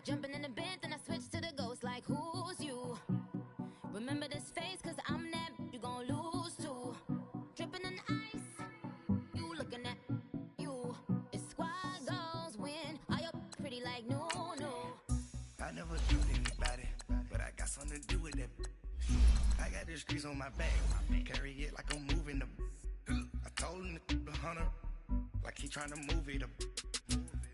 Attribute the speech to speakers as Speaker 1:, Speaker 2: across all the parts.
Speaker 1: Jumping in the bed, then I switch to the ghost like, who's you? Remember this face, cause I'm that you gon' lose to. Dripping in ice, you looking at you. It's squad goals when all your pretty like no.
Speaker 2: I never do anybody, but I got something to do with that. I got the streets on my back, carry it like I'm moving the. I told him the hunter, like he trying to move it up.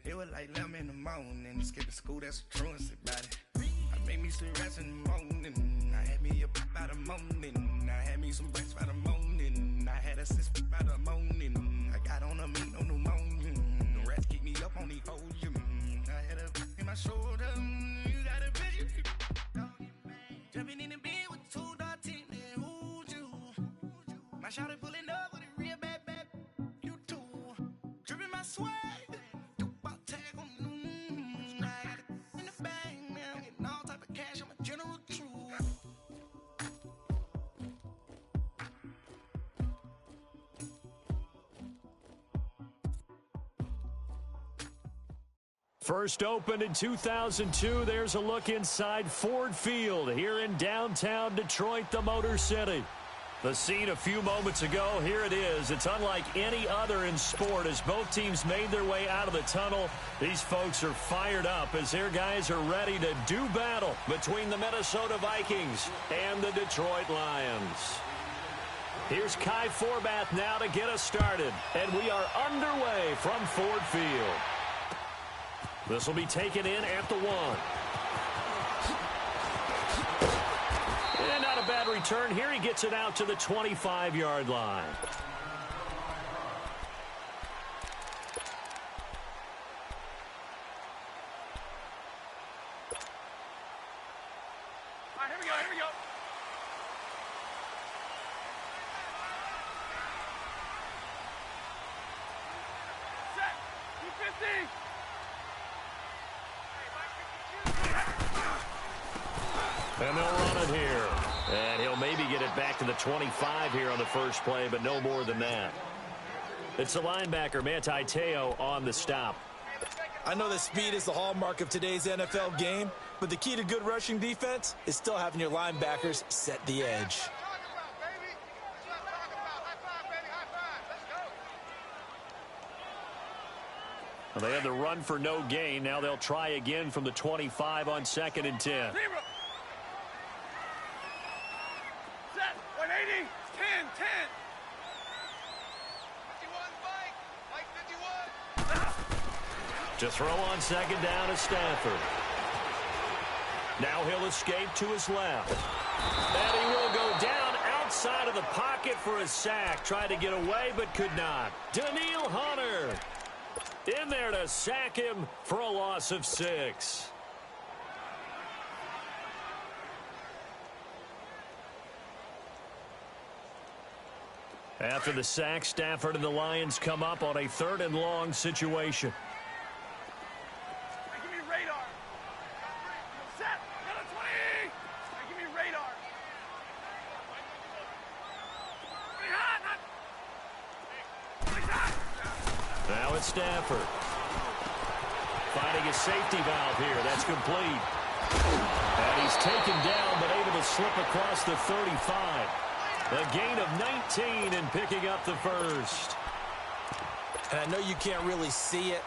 Speaker 2: It was like 11 in the morning, skipping school, that's a truancy about it. I made me some rest in the morning, I had me up by the morning. I had me some breaks by the morning, I had a sis by the morning. I got on a meat, no pneumonia, the rats keep me up on the ocean. I had a in my shoulder, you got a vision. Jumping in the bed with 2 dots in there, who's you? My shawty pulling up with a real bad, you too. Dripping my swag.
Speaker 3: First opened in 2002, there's a look inside Ford Field here in downtown Detroit, the Motor City. The scene a few moments ago, here it is. It's unlike any other in sport as both teams made their way out of the tunnel. These folks are fired up as their guys are ready to do battle between the Minnesota Vikings and the Detroit Lions. Here's Kai Forbath now to get us started, and we are underway from Ford Field. This will be taken in at the 1. And not a bad return here. He gets it out to the 25-yard line.
Speaker 4: All right, here we go. Set. 250.
Speaker 3: And they'll run it here. And he'll maybe get it back to the 25 here on the first play, but no more than that. It's the linebacker, Manti Te'o, on the stop.
Speaker 5: I know that speed is the hallmark of today's NFL game, but the key to good rushing defense is still having your linebackers set the edge.
Speaker 3: Well, they had the run for no gain. Now they'll try again from the 25 on 2nd and 10.
Speaker 4: 180, 10. 51.
Speaker 3: To throw on 2nd down is Stafford. Now he'll escape to his left. And he will go down outside of the pocket for a sack. Tried to get away but could not. Danielle Hunter in there to sack him for a loss of 6. After the sack, Stafford and the Lions come up on a 3rd and long situation.
Speaker 4: Hey, give me radar. Set. Got a 20. Hey, give me radar.
Speaker 3: Now it's Stafford. Finding a safety valve here. That's complete. And he's taken down but able to slip across the 35. A gain of 19 and picking up the first.
Speaker 5: And I know you can't really see it,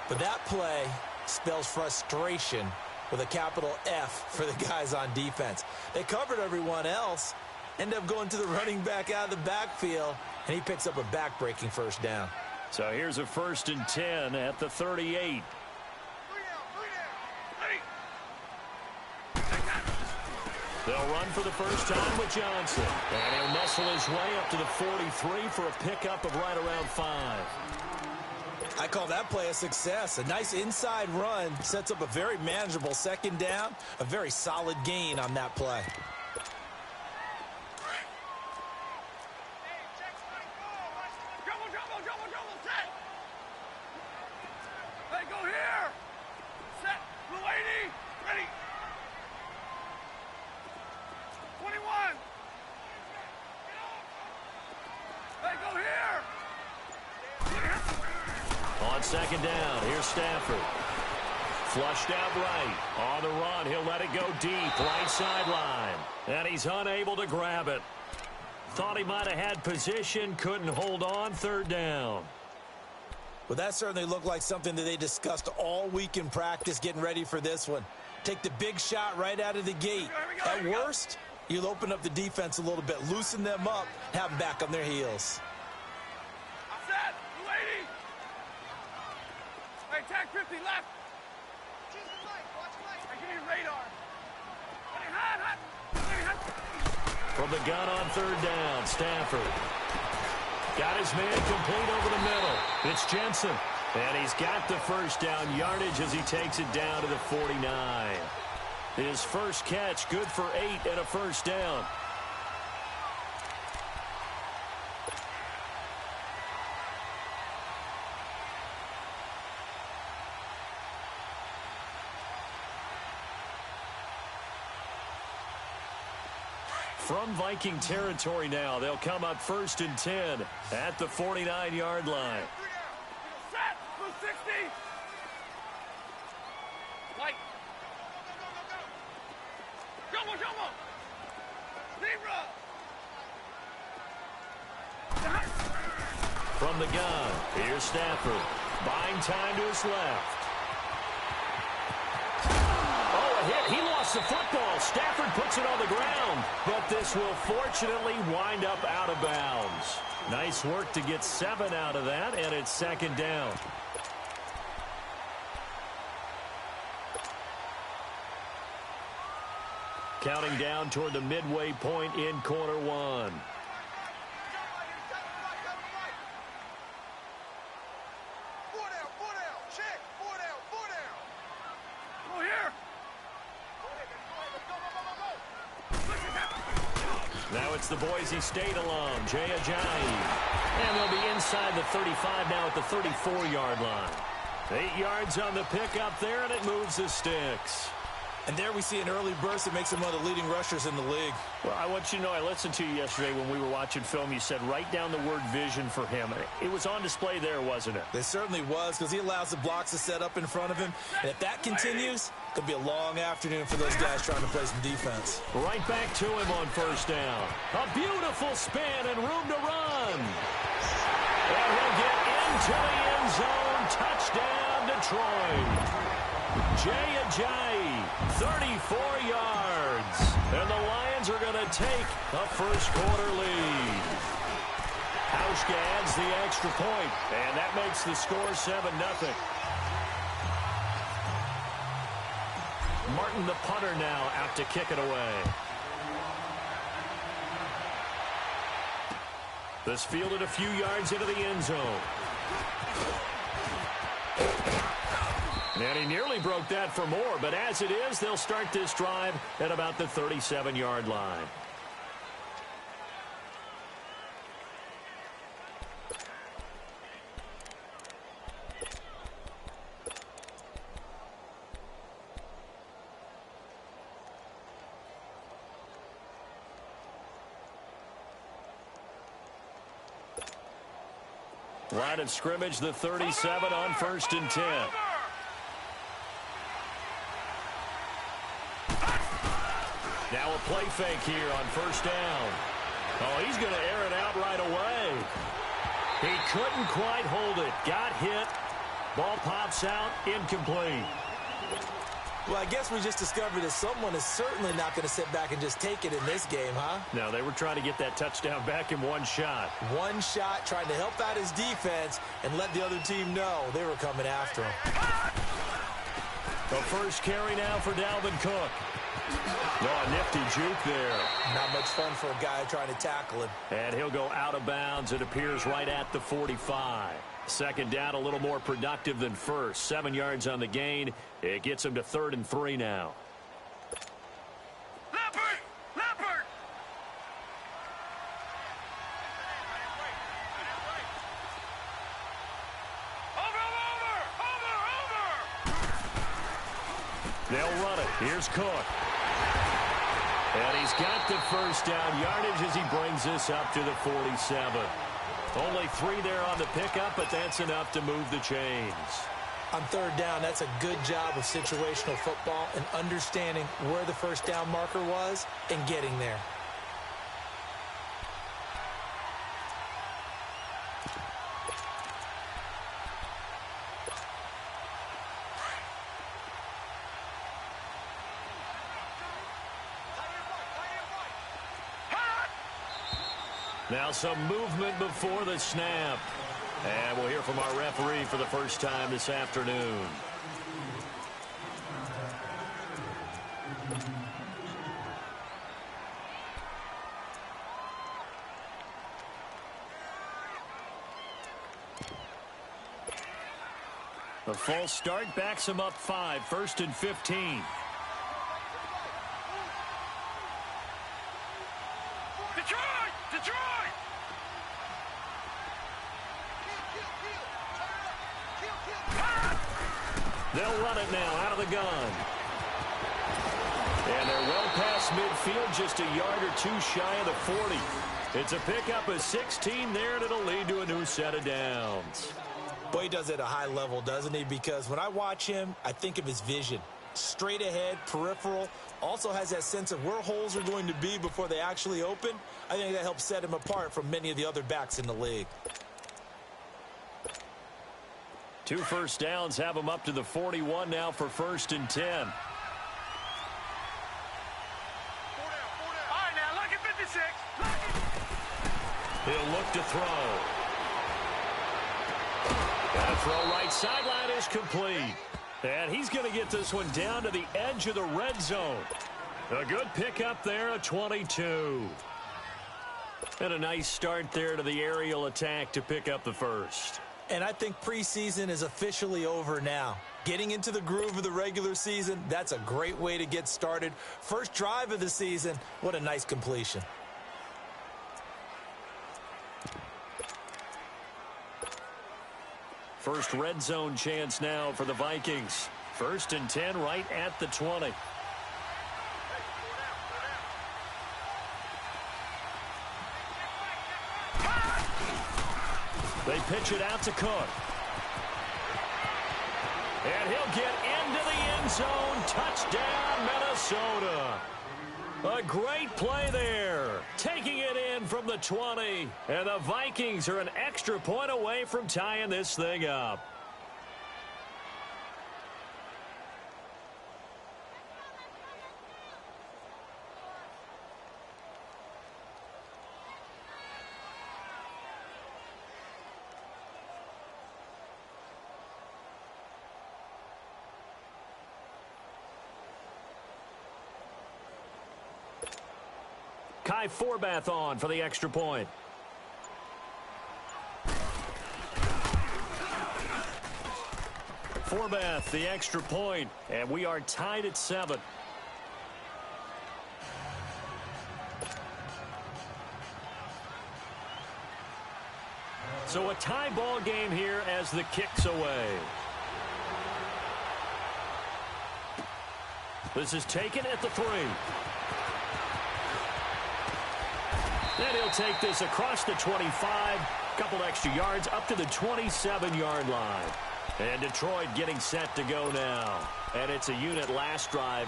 Speaker 5: but that play spells frustration with a capital F for the guys on defense. They covered everyone else, end up going to the running back out of the backfield, and he picks up a back-breaking first down.
Speaker 3: So here's a 1st and 10 at the 38. They'll run for the first time with Johnson. And he'll muscle his way up to the 43 for a pickup of right around 5.
Speaker 5: I call that play a success. A nice inside run sets up a very manageable 2nd down. A very solid gain on that play.
Speaker 4: Double, set. Hey, go here. Set. Blue 80. Ready. 21. Hey, go here.
Speaker 3: On 2nd down, here's Stafford. Flushed out right. On the run, he'll let it go deep. Right sideline. And he's unable to grab it. Thought he might have had position. Couldn't hold on. Third down.
Speaker 5: Well, that certainly looked like something that they discussed all week in practice getting ready for this one. Take the big shot right out of the gate. At worst, you'll open up the defense a little bit, loosen them up, have them back on their heels.
Speaker 4: Set, 280. Hey, tag 50 left. Hey, give me radar. Hey, hot.
Speaker 3: From the gun on third down, Stafford. Got his man complete over the middle. It's Jensen. And he's got the first down yardage as he takes it down to the 49. His first catch, good for 8 and a first down. From Viking territory now, they'll come up 1st and 10 at the 49-yard line.
Speaker 4: Set, 260. Light. Jumbo. Zebra.
Speaker 3: From the gun, here's Stafford. Buying time to his left. Oh, a hit. He lost the football. Stafford puts it on the ground. But this will fortunately wind up out of bounds. Nice work to get 7 out of that, and it's second down. Counting down toward the midway point in quarter one. Now it's the Boise State alum, Jay Ajayi. And they'll be inside the 35 now at the 34-yard line. 8 yards on the pickup there, and it moves the sticks.
Speaker 5: And there we see an early burst that makes him one of the leading rushers in the league.
Speaker 6: Well, I want you to know, I listened to you yesterday when we were watching film. You said write down the word vision for him. It was on display there, wasn't it?
Speaker 5: It certainly was, because he allows the blocks to set up in front of him. And if that continues, it could be a long afternoon for those guys trying to play some defense.
Speaker 3: Right back to him on first down. A beautiful spin and room to run. And he'll get into the end zone. Touchdown, Detroit. Jay Ajayi, 34 yards. And the Lions are going to take a first-quarter lead. Hauschka adds the extra point, and that makes the score 7-0. Martin, the punter, now out to kick it away. This fielded a few yards into the end zone. And he nearly broke that for more, but as it is, they'll start this drive at about the 37-yard line. Line of scrimmage, the 37 on 1st and 10. Now a play fake here on first down. Oh, he's going to air it out right away. He couldn't quite hold it. Got hit. Ball pops out. Incomplete.
Speaker 5: Well, I guess we just discovered that someone is certainly not going to sit back and just take it in this game, huh?
Speaker 3: No, they were trying to get that touchdown back in one shot.
Speaker 5: One shot, trying to help out his defense and let the other team know they were coming after him.
Speaker 3: The first carry now for Dalvin Cook. Oh, a nifty juke there.
Speaker 5: Not much fun for a guy trying to tackle him.
Speaker 3: And he'll go out of bounds. It appears right at the 45. Second down, a little more productive than first. 7 yards on the gain. It gets him to 3rd and 3 now.
Speaker 4: Leopard! Over!
Speaker 3: They'll run it. Here's Cook. And he's got the first down yardage as he brings this up to the 47. Only 3 there on the pickup, but that's enough to move the chains.
Speaker 5: On third down, that's a good job of situational football and understanding where the first down marker was and getting there.
Speaker 3: Now some movement before the snap. And we'll hear from our referee for the first time this afternoon. The false start backs him up 5, 1st and 15.
Speaker 4: Detroit!
Speaker 3: They'll run it now out of the gun. And they're well past midfield, just a yard or two shy of the 40. It's a pickup of 16 there, and it'll lead to a new set of downs.
Speaker 5: Boy, he does it at a high level, doesn't he? Because when I watch him, I think of his vision. Straight ahead, peripheral, also has that sense of where holes are going to be before they actually open. I think that helps set him apart from many of the other backs in the league.
Speaker 3: 2 first downs have him up to the 41 now for 1st and 10.
Speaker 4: All right, now, look at 56.
Speaker 3: He'll look to throw. And a throw right sideline is complete. And he's going to get this one down to the edge of the red zone. A good pickup there, a 22. And a nice start there to the aerial attack to pick up the first.
Speaker 5: And I think preseason is officially over now. Getting into the groove of the regular season, that's a great way to get started. First drive of the season, what a nice completion.
Speaker 3: First red zone chance now for the Vikings. 1st and 10 right at the 20. They pitch it out to Cook. And he'll get into the end zone. Touchdown, Minnesota. A great play there. Taking it in from the 20. And the Vikings are an extra point away from tying this thing up. Kai Forbath on for the extra point. Forbath, the extra point, and we are tied at 7. So a tie ball game here as the kick's away. This is taken at the 3. And he'll take this across the 25. Couple extra yards up to the 27-yard line. And Detroit getting set to go now. And it's a unit last drive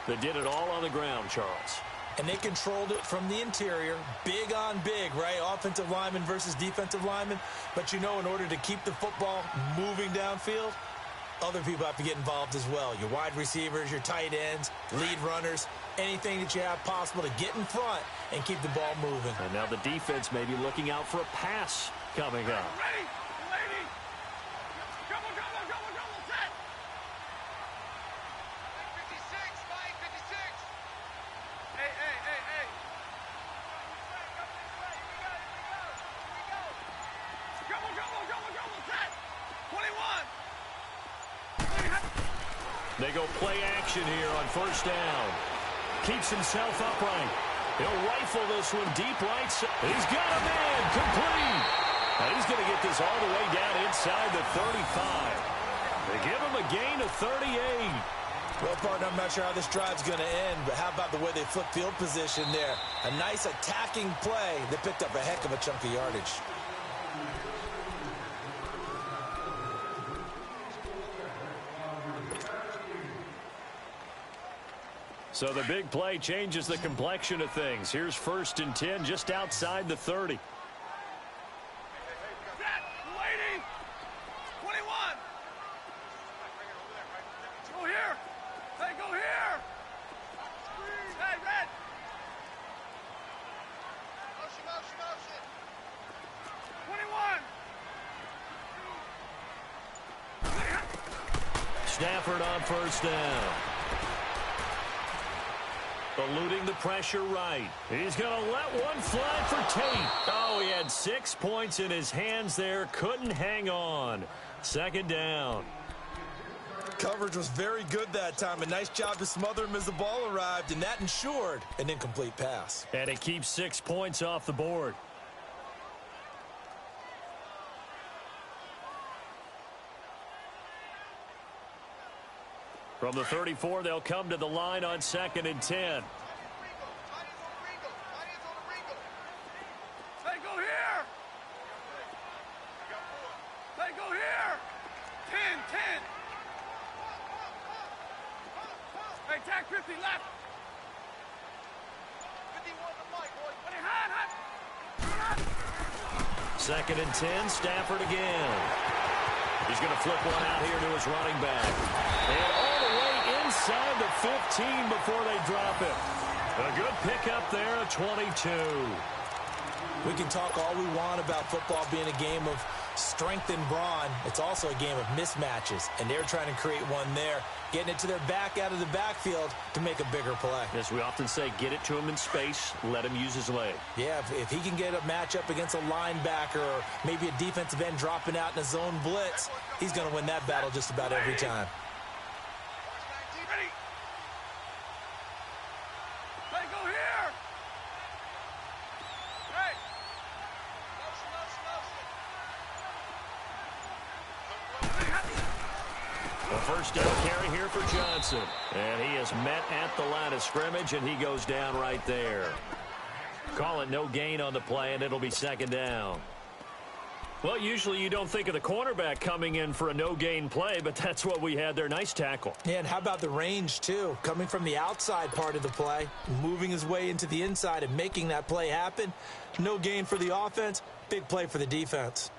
Speaker 3: that did it all on the ground, Charles.
Speaker 5: And they controlled it from the interior. Big on big, right? Offensive lineman versus defensive lineman. But you know, in order to keep the football moving downfield, other people have to get involved as well. Your wide receivers, your tight ends, lead runners, anything that you have possible to get in front and keep the ball moving.
Speaker 3: And now the defense may be looking out for a pass coming up.
Speaker 4: Ready, lady. Double, set. 56. Hey. Double, set. 21.
Speaker 3: They go play action here on first down. Keeps himself upright. He'll rifle this one deep right. He's got a man complete. And he's going to get this all the way down inside the 35. They give him a gain of 38.
Speaker 5: Well, partner, I'm not sure how this drive's going to end, but how about the way they flip field position there? A nice attacking play. They picked up a heck of a chunk of yardage.
Speaker 3: So the big play changes the complexion of things. Here's 1st and 10 just outside the 30.
Speaker 4: Waiting. 21. Go here. Hey, go here. Hey, red. Motion. 21.
Speaker 3: Stafford on 1st down. Eluding the pressure right. He's going to let one fly for Tate. Oh, he had 6 points in his hands there. Couldn't hang on. 2nd down.
Speaker 5: Coverage was very good that time. A nice job to smother him as the ball arrived, and that ensured an incomplete pass.
Speaker 3: And it keeps 6 points off the board. From the 34, they'll come to the line on 2nd and 10.
Speaker 4: Hey, go here. Hey, go here. 10. Hey, tag 50 left. 51 to Mike, boy. Hot.
Speaker 3: 2nd and 10, Stafford again. He's going to flip one out here to his running back. And all the way inside the 15 before they drop it. A good pickup there, a 22.
Speaker 5: We can talk all we want about football being a game of strength and brawn. It's also a game of mismatches, and they're trying to create one there, getting it to their back out of the backfield to make a bigger play.
Speaker 3: As we often say, get it to him in space, let him use his leg.
Speaker 5: Yeah, if he can get a matchup against a linebacker or maybe a defensive end dropping out in a zone blitz, he's going to win that battle just about every time.
Speaker 4: Ready. Hey, go here. Hey.
Speaker 3: A 1st down carry here for Johnson. And he is met at the line of scrimmage, and he goes down right there. Call it no gain on the play, and it'll be 2nd down. Well, usually you don't think of the cornerback coming in for a no-gain play, but that's what we had there. Nice tackle.
Speaker 5: Yeah, and how about the range, too? Coming from the outside part of the play, moving his way into the inside and making that play happen. No gain for the offense, big play for the defense.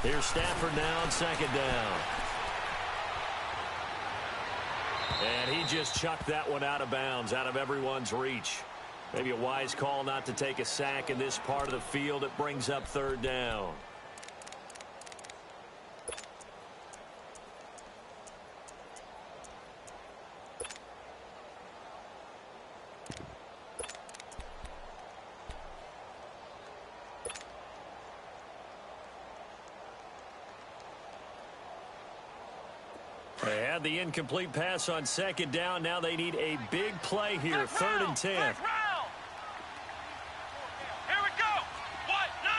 Speaker 3: Here's Stafford now on 2nd down. And he just chucked that one out of bounds, out of everyone's reach. Maybe a wise call not to take a sack in this part of the field. It brings up 3rd down. They had the incomplete pass on 2nd down. Now they need a big play here. 3rd and 10.
Speaker 4: Here we go. What? 90.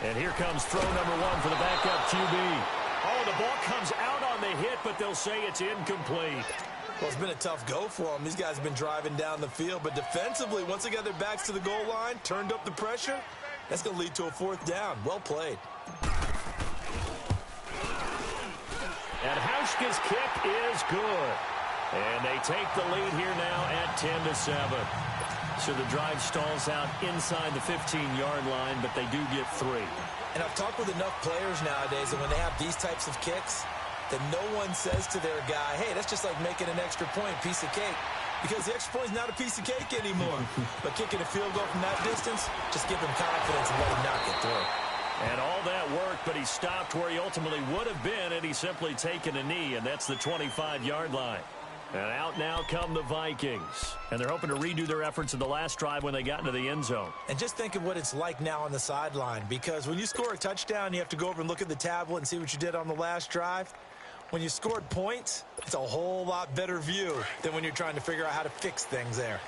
Speaker 3: And here comes throw number 1 for the backup QB. Oh, the ball comes out on the hit, but they'll say it's incomplete.
Speaker 5: Well, it's been a tough go for them. These guys have been driving down the field, but defensively, once they got their backs to the goal line, turned up the pressure, that's going to lead to a 4th down. Well played.
Speaker 3: And Hauschka's kick is good. And they take the lead here now at 10-7. So the drive stalls out inside the 15-yard line, but they do get 3.
Speaker 5: And I've talked with enough players nowadays that when they have these types of kicks, that no one says to their guy, hey, that's just like making an extra point, piece of cake. Because the extra point is not a piece of cake anymore. But kicking a field goal from that distance, just give him confidence and let him knock it through.
Speaker 3: And all that worked, but he stopped where he ultimately would have been, and he's simply taken a knee, and that's the 25-yard line. And out now come the Vikings. And they're hoping to redo their efforts in the last drive when they got into the end zone.
Speaker 5: And just think of what it's like now on the sideline. Because when you score a touchdown, you have to go over and look at the tablet and see what you did on the last drive. when you scored points, it's a whole lot better view than when you're trying to figure out how to fix things there.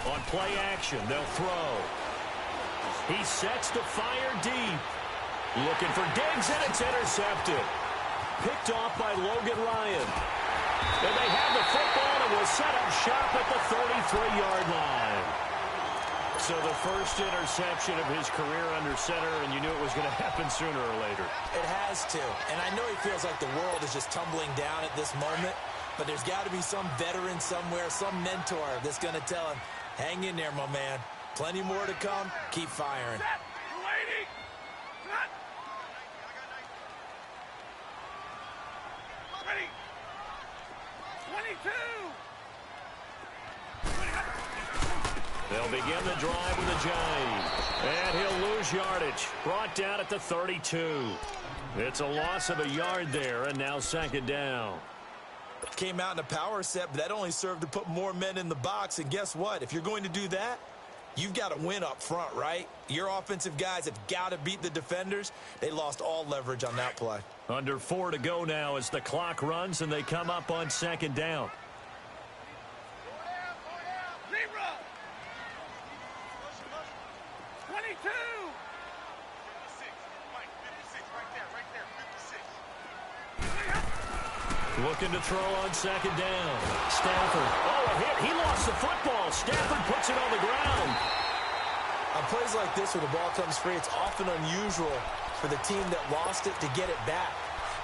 Speaker 3: On play action, they'll throw. He sets to fire deep. Looking for Diggs, and it's intercepted. Picked off by Logan Ryan. And they have the football and will set up shop at the 33-yard line. So the first interception of his career under center, and you knew it was going to happen sooner or later.
Speaker 5: It has to. And I know he feels like the world is just tumbling down at this moment, but there's got to be some veteran somewhere, some mentor that's going to tell him, hang in there, my man. Plenty more to come. Keep firing.
Speaker 4: Set. Lady. Set. Ready. 22.
Speaker 3: They'll begin the drive with a jive. And he'll lose yardage. Brought down at the 32. It's a loss of a yard there, and now second down.
Speaker 5: Came out in a power set, but that only served to put more men in the box. And guess what? If you're going to do that, you've got to win up front, right? Your offensive guys have got to beat the defenders. They lost all leverage on that play.
Speaker 3: Under 4 to go now as the clock runs, and they come up on second down.
Speaker 4: Zebra. 22. 56, right there, 56.
Speaker 3: Looking to throw on second down. Stafford. Oh, a hit. He lost the football. Stafford puts it on the ground.
Speaker 5: On plays like this where the ball comes free, it's often unusual for the team that lost it to get it back.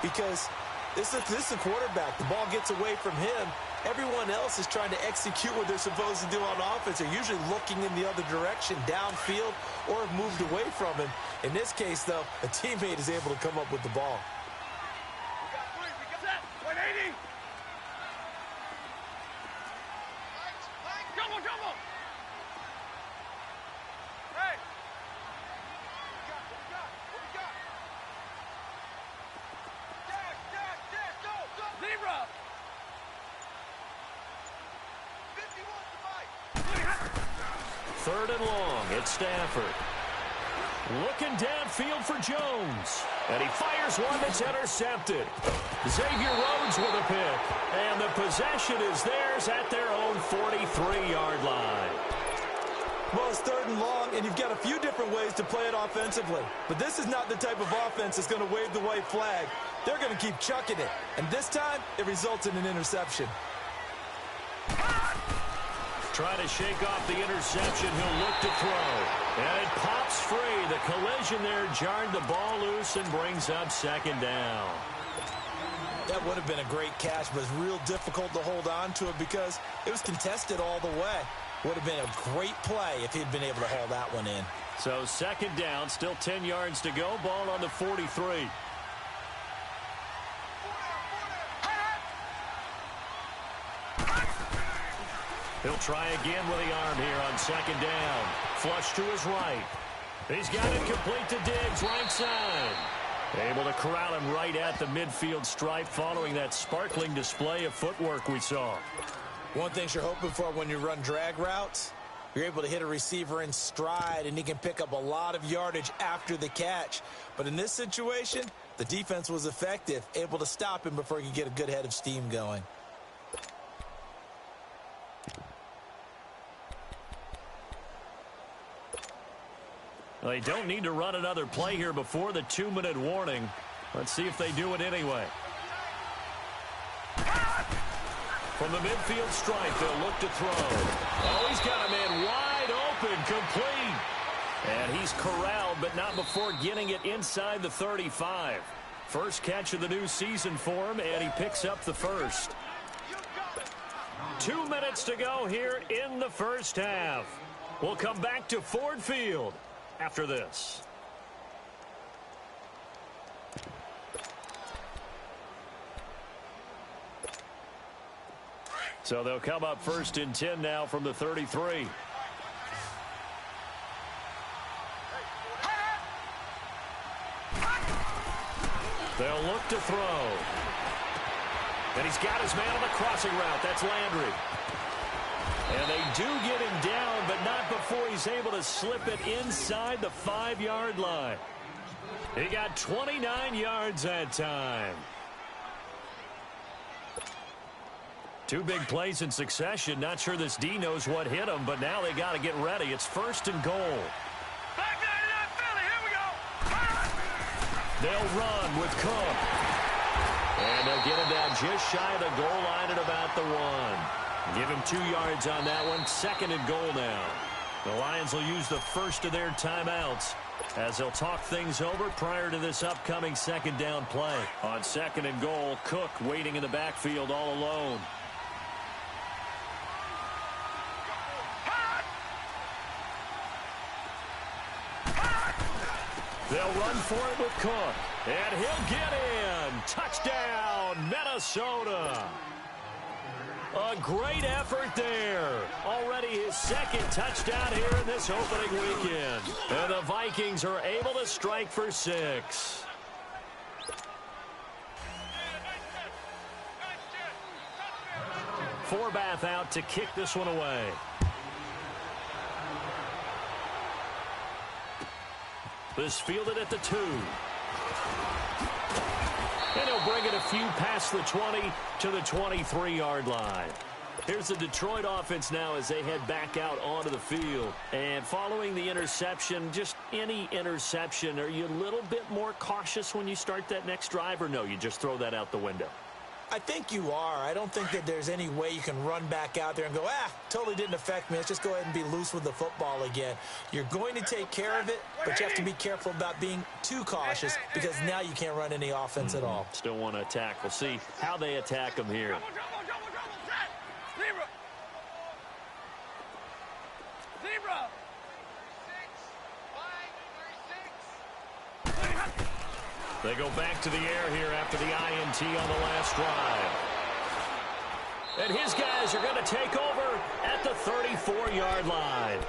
Speaker 5: Because this is a quarterback. The ball gets away from him. Everyone else is trying to execute what they're supposed to do on offense. They're usually looking in the other direction, downfield, or have moved away from him. In this case, though, a teammate is able to come up with the ball.
Speaker 3: Third and long, it's Stafford. Looking downfield for Jones. And he fires one that's intercepted. Xavier Rhodes with a pick. And the possession is theirs at their own 43-yard line.
Speaker 5: Well, it's third and long, and you've got a few different ways to play it offensively. But this is not the type of offense that's going to wave the white flag. They're going to keep chucking it. And this time, it results in an interception.
Speaker 3: Trying to shake off the interception. He'll look to throw. And it pops free. The collision there jarred the ball loose and brings up second down.
Speaker 5: That would have been a great catch, but it's real difficult to hold on to it because it was contested all the way. Would have been a great play if he'd been able to haul that one in.
Speaker 3: So second down, still 10 yards to go. Ball on the 43. He'll try again with the arm here on second down. Flush to his right. He's got it complete to Diggs, right side. Able to corral him right at the midfield stripe following that sparkling display of footwork we saw.
Speaker 5: One thing you're hoping for when you run drag routes, you're able to hit a receiver in stride, and he can pick up a lot of yardage after the catch. But in this situation, the defense was effective, able to stop him before he could get a good head of steam going.
Speaker 3: Well, they don't need to run another play here before the 2-minute warning. Let's see if they do it anyway. From the midfield stripe, they'll look to throw. Oh, he's got a man wide open, complete. And he's corralled, but not before getting it inside the 35. First catch of the new season for him, and he picks up the first. 2 minutes to go here in the first half. We'll come back to Ford Field after this. So they'll come up first and 10 now from the 33. They'll look to throw. And he's got his man on the crossing route. That's Landry. And they do get him down, but not before he's able to slip it inside the 5-yard line. He got 29 yards that time. 2 big plays in succession. Not sure this D knows what hit him, but now they got to get ready. It's 1st and goal. They'll run with Cook. And they'll get him down just shy of the goal line at about the 1. Give him 2 yards on that one. 2nd and goal now. The Lions will use the first of their timeouts as they'll talk things over prior to this upcoming 2nd down play. On 2nd and goal, Cook waiting in the backfield all alone. They'll run for it with Cook. And he'll get in. Touchdown, Minnesota. A great effort there. Already his 2nd touchdown here in this opening weekend. And the Vikings are able to strike for 6. Forbath out to kick this one away. This fielded at the 2. And he'll bring it a few past the 20 to the 23-yard line. Here's the Detroit offense now as they head back out onto the field. And following the interception, just any interception, are you a little bit more cautious when you start that next drive, or no, you just throw that out the window?
Speaker 5: I think you are. I don't think that there's any way you can run back out there and go, totally didn't affect me. Let's just go ahead and be loose with the football again. You're going to take care of it, but you have to be careful about being too cautious because now you can't run any offense at all.
Speaker 3: Still want to attack. We'll see how they attack them here.
Speaker 4: Zebra.
Speaker 3: They go back to the air here after the INT on the last drive. And his guys are going to take over at the 34-yard line.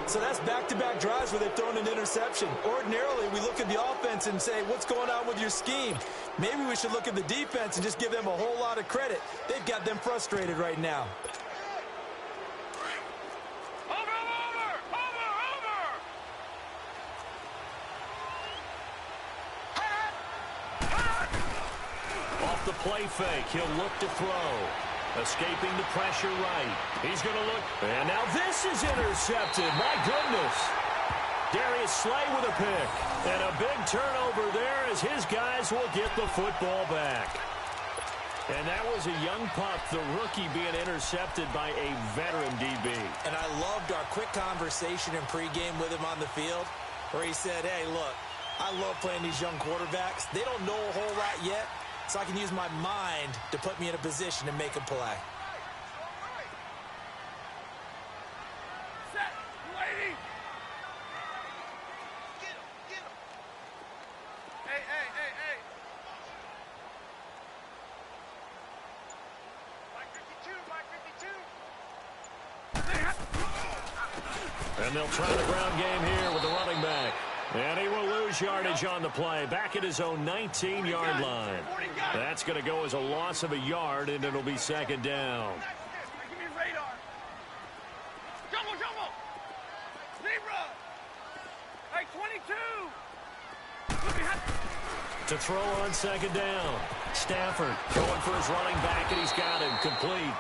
Speaker 5: So that's back-to-back drives where they've thrown an interception. Ordinarily, we look at the offense and say, what's going on with your scheme? Maybe we should look at the defense and just give them a whole lot of credit. They've got them frustrated right now.
Speaker 3: The play fake. He'll look to throw. Escaping the pressure right. He's going to look. And now this is intercepted. My goodness. Darius Slay with a pick. And a big turnover there as his guys will get the football back. And that was a young pup, the rookie, being intercepted by a veteran DB.
Speaker 5: And I loved our quick conversation in pregame with him on the field where he said, hey, look, I love playing these young quarterbacks. They don't know a whole lot yet. So I can use my mind to put me in a position to make a play.
Speaker 4: Set, lady. Get him, get him. Hey. Mike 52.
Speaker 3: And they'll try the ground game here with the running back. And he will lose yardage on the play. Back at his own 19-yard line. That's going to go as a loss of a yard, and it'll be 2nd down.
Speaker 4: Give me radar. Jumbo. Zebra. Hey, 22.
Speaker 3: To throw on 2nd down. Stafford going for his running back, and he's got him complete.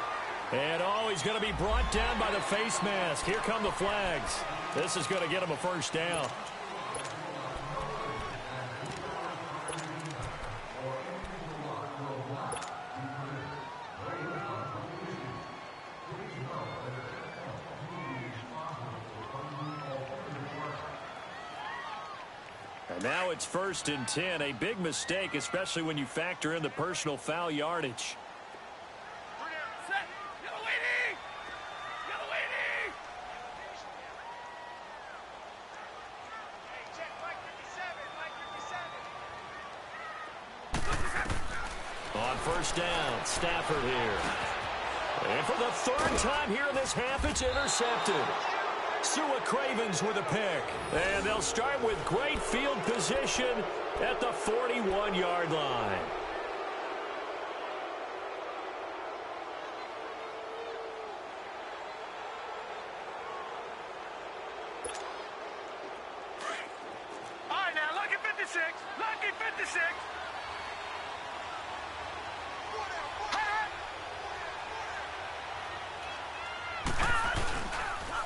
Speaker 3: And, he's going to be brought down by the face mask. Here come the flags. This is going to get him a 1st down. Now it's 1st and 10. A big mistake, especially when you factor in the personal foul yardage.
Speaker 4: Set. Yellow lady. Hey, check Mike 57.
Speaker 3: On 1st down, Stafford here. And for the 3rd time here in this half, it's intercepted. Sua Cravens with a pick. And they'll start with great field position at the 41-yard line.
Speaker 4: 56.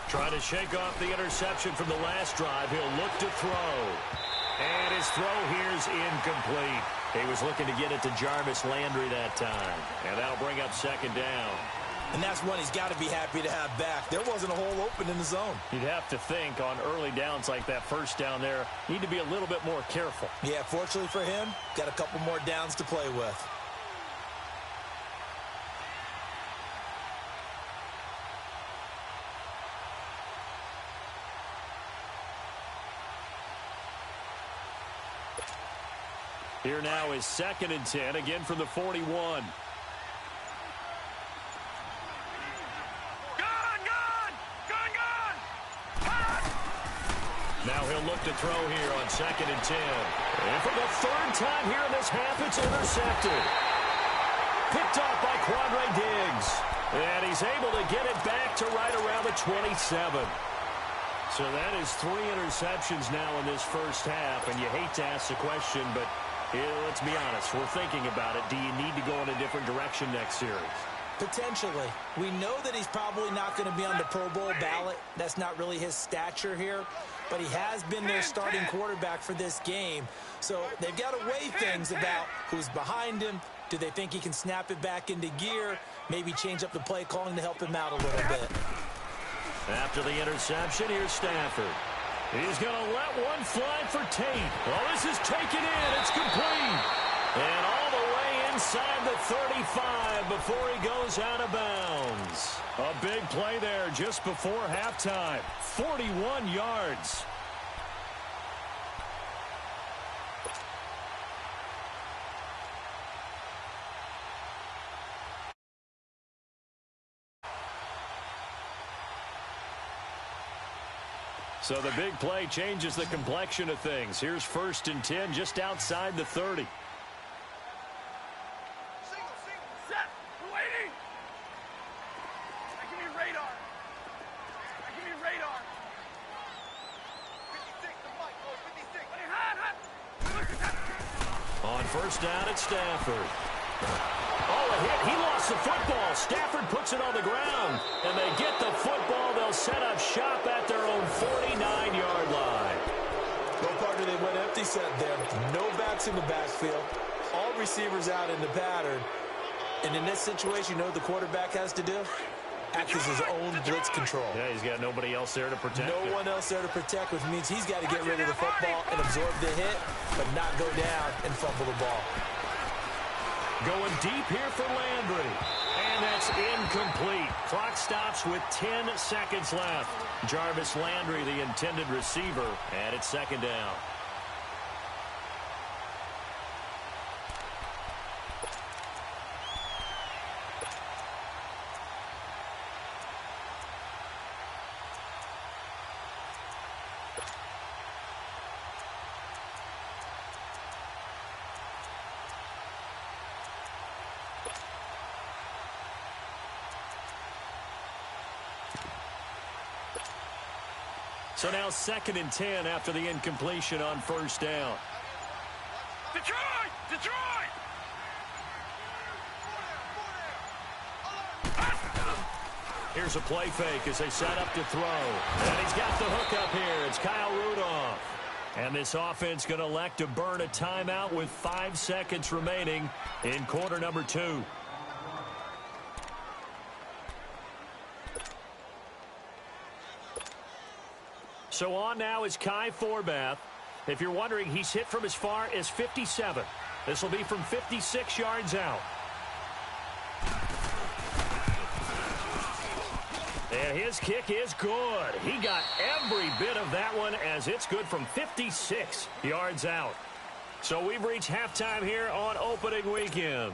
Speaker 3: Trying to shake off the interception from the last drive. He'll look to throw. And his throw here's incomplete. He was looking to get it to Jarvis Landry that time. And that'll bring up second down.
Speaker 5: And that's one he's got to be happy to have back. There wasn't a hole open in the zone.
Speaker 3: You'd have to think on early downs like that first down there, need to be a little bit more careful.
Speaker 5: Yeah, fortunately for him, got a couple more downs to play with.
Speaker 3: Here now is 2nd and 10, again from the 41. Now he'll look to throw here on 2nd and 10. And for the third time here in this half, it's intercepted. Picked off by Quandre Diggs. And he's able to get it back to right around the 27. So that is 3 interceptions now in this first half. And you hate to ask the question, but let's be honest. We're thinking about it. Do you need to go in a different direction next series?
Speaker 5: Potentially. We know that he's probably not going to be on the Pro Bowl ballot. That's not really his stature here. But he has been their starting quarterback for this game. So they've got to weigh things about who's behind him. Do they think he can snap it back into gear? Maybe change up the play calling to help him out a little bit.
Speaker 3: After the interception, here's Stafford. He's going to let one fly for Tate. Well, this is taken in. It's complete. And all the way inside the 35 before he goes out of bounds. A big play there just before halftime. 41 yards. So the big play changes the complexion of things. Here's 1st and 10 just outside the 30.
Speaker 4: Set. We're waiting. Give me radar. Give me radar. 56 to Mike. 56.
Speaker 3: On 1st down, it's Stafford. Oh, a hit. He lost the football. Stafford puts it on the ground. And they get the football. They'll set up shop at their own 49-yard line.
Speaker 5: No partner, they went empty set there. No backs in the backfield. All receivers out in the pattern. And in this situation, you know what the quarterback has to do? Act as his own blitz control.
Speaker 3: Yeah, he's got nobody else there to protect him.
Speaker 5: No one else there to protect, which means he's got to get rid of the football and absorb the hit, but not go down and fumble the ball.
Speaker 3: Going deep here for Landry. And that's incomplete. Clock stops with 10 seconds left. Jarvis Landry, the intended receiver, and it's 2nd down. So now 2nd and 10 after the incompletion on 1st down.
Speaker 4: Detroit! Detroit!
Speaker 3: Here's a play fake as they set up to throw. And he's got the hook up here. It's Kyle Rudolph. And this offense going to elect to burn a timeout with 5 seconds remaining in quarter number 2. So on now is Kai Forbath. If you're wondering, he's hit from as far as 57. This will be from 56 yards out. And his kick is good. He got every bit of that one as it's good from 56 yards out. So we've reached halftime here on opening weekend.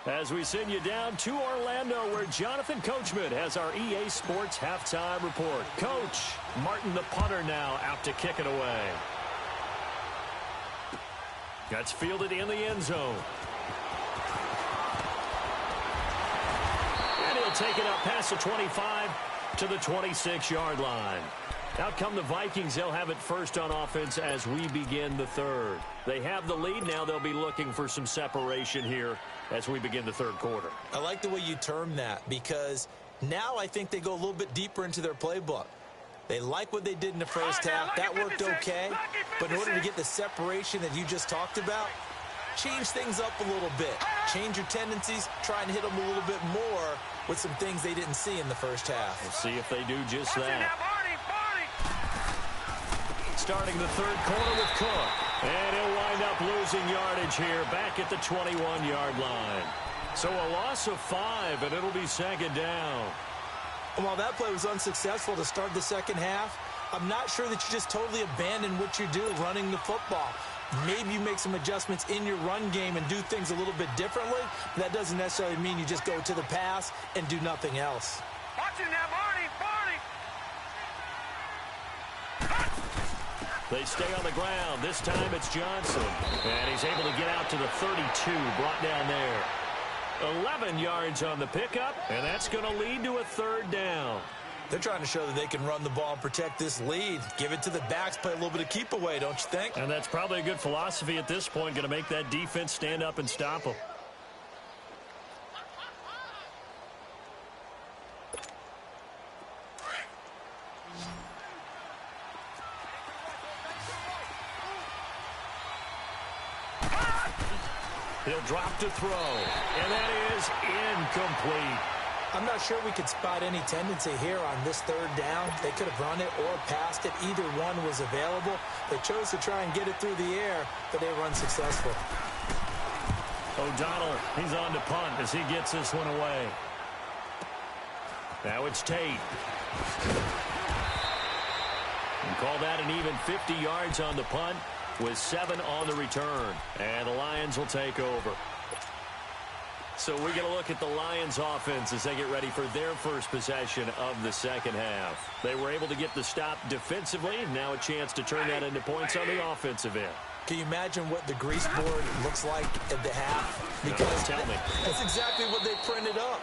Speaker 3: As we send you down to Orlando, where Jonathan Coachman has our EA Sports halftime report. Coach, Martin the punter now out to kick it away. That's fielded in the end zone. And he'll take it up past the 25 to the 26-yard line. Out come the Vikings. They'll have it first on offense as we begin the third. They have the lead. Now they'll be looking for some separation here as we begin the third quarter.
Speaker 5: I like the way you term that because now I think they go a little bit deeper into their playbook. They like what they did in the first half. That worked okay. But in order to get the separation that you just talked about, change things up a little bit. Change your tendencies. Try and hit them a little bit more with some things they didn't see in the first half.
Speaker 3: We'll see if they do just that. Starting the third quarter with Cook. And he'll wind up losing yardage here back at the 21-yard line. So a loss of 5, and it'll be second down.
Speaker 5: While that play was unsuccessful to start the second half, I'm not sure that you just totally abandon what you do running the football. Maybe you make some adjustments in your run game and do things a little bit differently. But that doesn't necessarily mean you just go to the pass and do nothing else.
Speaker 4: Watch it now, Barney.
Speaker 3: They stay on the ground. This time it's Johnson. And he's able to get out to the 32, brought down there. 11 yards on the pickup, and that's going to lead to a third down.
Speaker 5: They're trying to show that they can run the ball and protect this lead. Give it to the backs, play a little bit of keep away, don't you think?
Speaker 3: And that's probably a good philosophy at this point, going to make that defense stand up and stop them. He'll drop to throw, and that is incomplete.
Speaker 5: I'm not sure we could spot any tendency here on this third down. They could have run it or passed it. Either one was available. They chose to try and get it through the air, but they were unsuccessful.
Speaker 3: O'Donnell, he's on to punt as he gets this one away. Now it's Tate. And call that an even 50 yards on the punt with 7 on the return. And the Lions will take over. So we're going to look at the Lions offense as they get ready for their first possession of the second half. They were able to get the stop defensively. Now a chance to turn that into points on the offensive end.
Speaker 5: Can you imagine what the grease board looks like at the half?
Speaker 3: Because tell me.
Speaker 5: That's exactly what they printed up.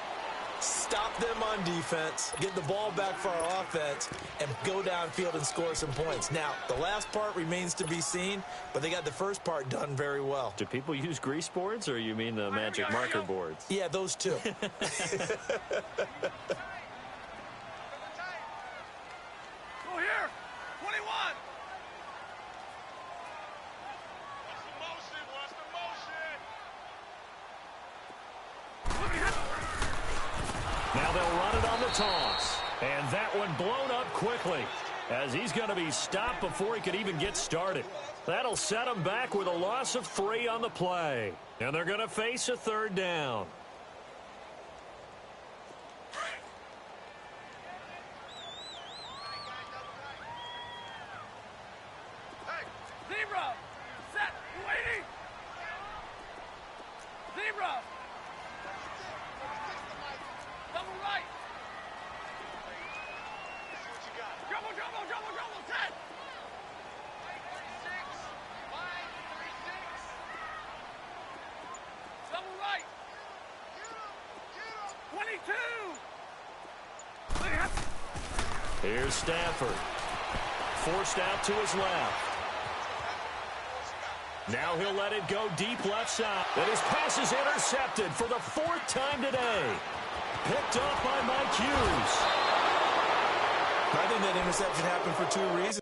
Speaker 5: Stop them on defense, get the ball back for our offense, and go downfield and score some points. Now, the last part remains to be seen, but they got the first part done very well.
Speaker 3: Do people use grease boards, or you mean the magic marker boards?
Speaker 5: Yeah, those two.
Speaker 4: Go here. 21. What's the motion?
Speaker 3: Now they'll run it on the toss. And that one blown up quickly as he's going to be stopped before he could even get started. That'll set him back with a loss of 3 on the play. And they're going to face a third down.
Speaker 4: Zebra. Set. Waiting. Zebra. Double right. Double, set. 6. Double right. 22.
Speaker 3: Here's Stafford. Forced out to his left. Now he'll let it go deep left side. And his pass is intercepted for the 4th time today. Picked up by Mike Hughes.
Speaker 5: I think that interception happened for 2 reasons.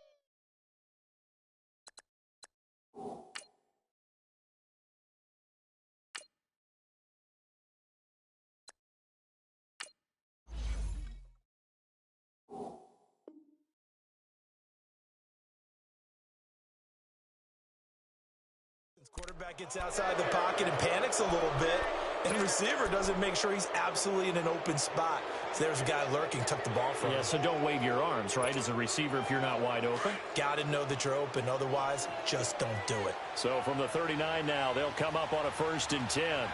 Speaker 5: Quarterback gets outside the pocket and panics a little bit, and receiver doesn't make sure he's absolutely in an open spot. So there's a guy lurking, took the ball from him.
Speaker 3: Yeah, so don't wave your arms, right, as a receiver if you're not wide open.
Speaker 5: Got to know that you're open. Otherwise, just don't do it.
Speaker 3: So from the 39 now, they'll come up on a 1st and 10.
Speaker 4: Over.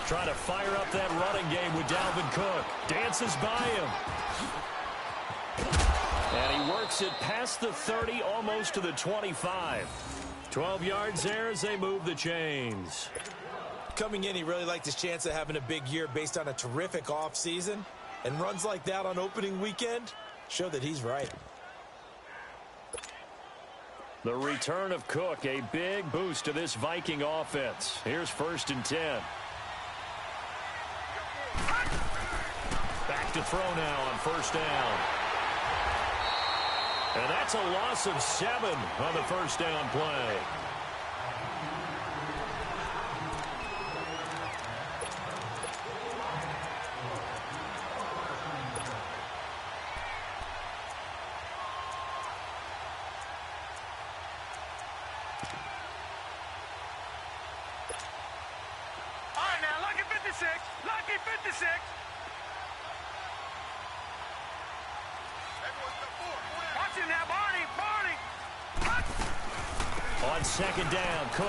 Speaker 3: Trying to fire up that running game with Dalvin Cook. Dances by him. And he works it past the 30, almost to the 25. 12 yards there as they move the chains.
Speaker 5: Coming in, he really liked his chance of having a big year based on a terrific offseason. And runs like that on opening weekend show that he's right.
Speaker 3: The return of Cook, a big boost to this Viking offense. Here's 1st and 10. Back to throw now on 1st down. And that's a loss of 7 on the 1st down play.
Speaker 4: Lucky 56. Watch it now, Barney.
Speaker 3: On 2nd down, Cook.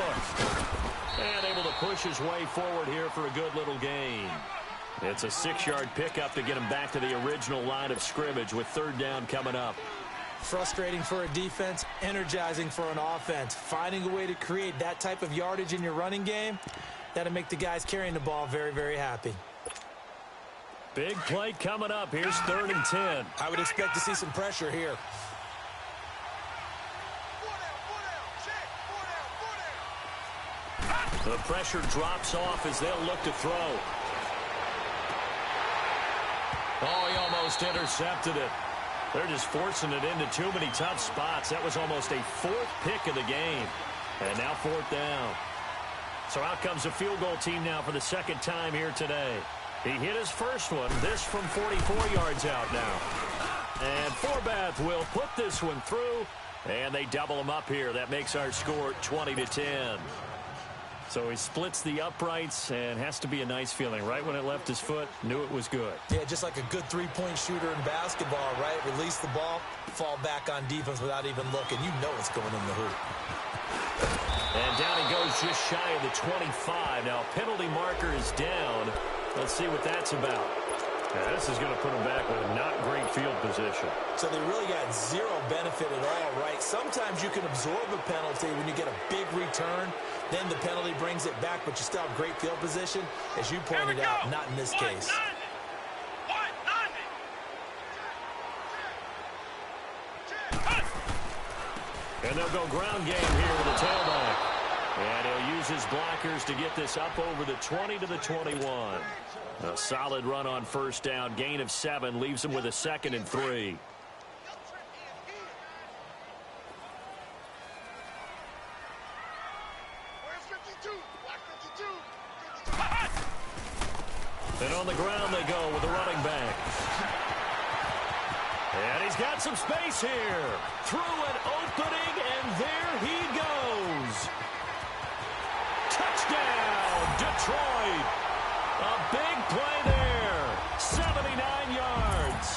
Speaker 3: And able to push his way forward here for a good little gain. It's a 6-yard pickup to get him back to the original line of scrimmage with 3rd down coming up.
Speaker 5: Frustrating for a defense, energizing for an offense. Finding a way to create that type of yardage in your running game, that'll make the guys carrying the ball very, very happy.
Speaker 3: Big play coming up. Here's 3rd and 10.
Speaker 5: I would expect to see some pressure here.
Speaker 3: The pressure drops off as they'll look to throw. Oh, he almost intercepted it. They're just forcing it into too many tough spots. That was almost a 4th pick of the game. And now 4th down. So out comes a field goal team now for the 2nd time here today. He hit his first one. This from 44 yards out now. And Forbath will put this one through. And they double him up here. That makes our score 20-10. So he splits the uprights and has to be a nice feeling. Right when it left his foot, knew it was good.
Speaker 5: Yeah, just like a good 3-point shooter in basketball, right? Release the ball, fall back on defense without even looking. You know it's going in the hoop.
Speaker 3: And down he goes just shy of the 25. Now penalty marker is down. Let's see what that's about. Yeah, this is going to put him back with not great field position.
Speaker 5: So they really got zero benefit at all, right? Sometimes you can absorb a penalty when you get a big return. Then the penalty brings it back, but you still have great field position. As you pointed out, not in this case.
Speaker 3: And they'll go ground game here with the tailback. And he'll use his blockers to get this up over the 20 to the 21. A solid run on 1st down. Gain of 7 leaves him with a 2nd and 3. And on the ground they go with the running back. And he's got some space here. Through an opening, and there he goes. Touchdown, Detroit. A big play there. 79 yards.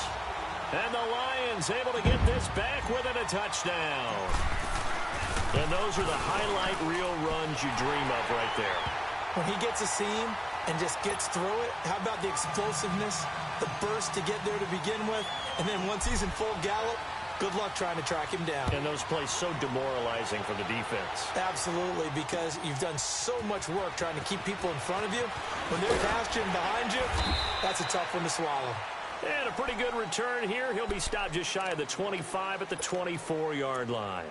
Speaker 3: And the Lions able to get this back within a touchdown. And those are the highlight reel runs you dream of right there.
Speaker 5: When he gets a seam and just gets through it, how about the explosiveness, the burst to get there to begin with, and then once he's in full gallop, good luck trying to track him down.
Speaker 3: And those plays so demoralizing for the defense.
Speaker 5: Absolutely, because you've done so much work trying to keep people in front of you. When they're past you and behind you, that's a tough one to swallow.
Speaker 3: And a pretty good return here. He'll be stopped just shy of the 25 at the 24-yard line.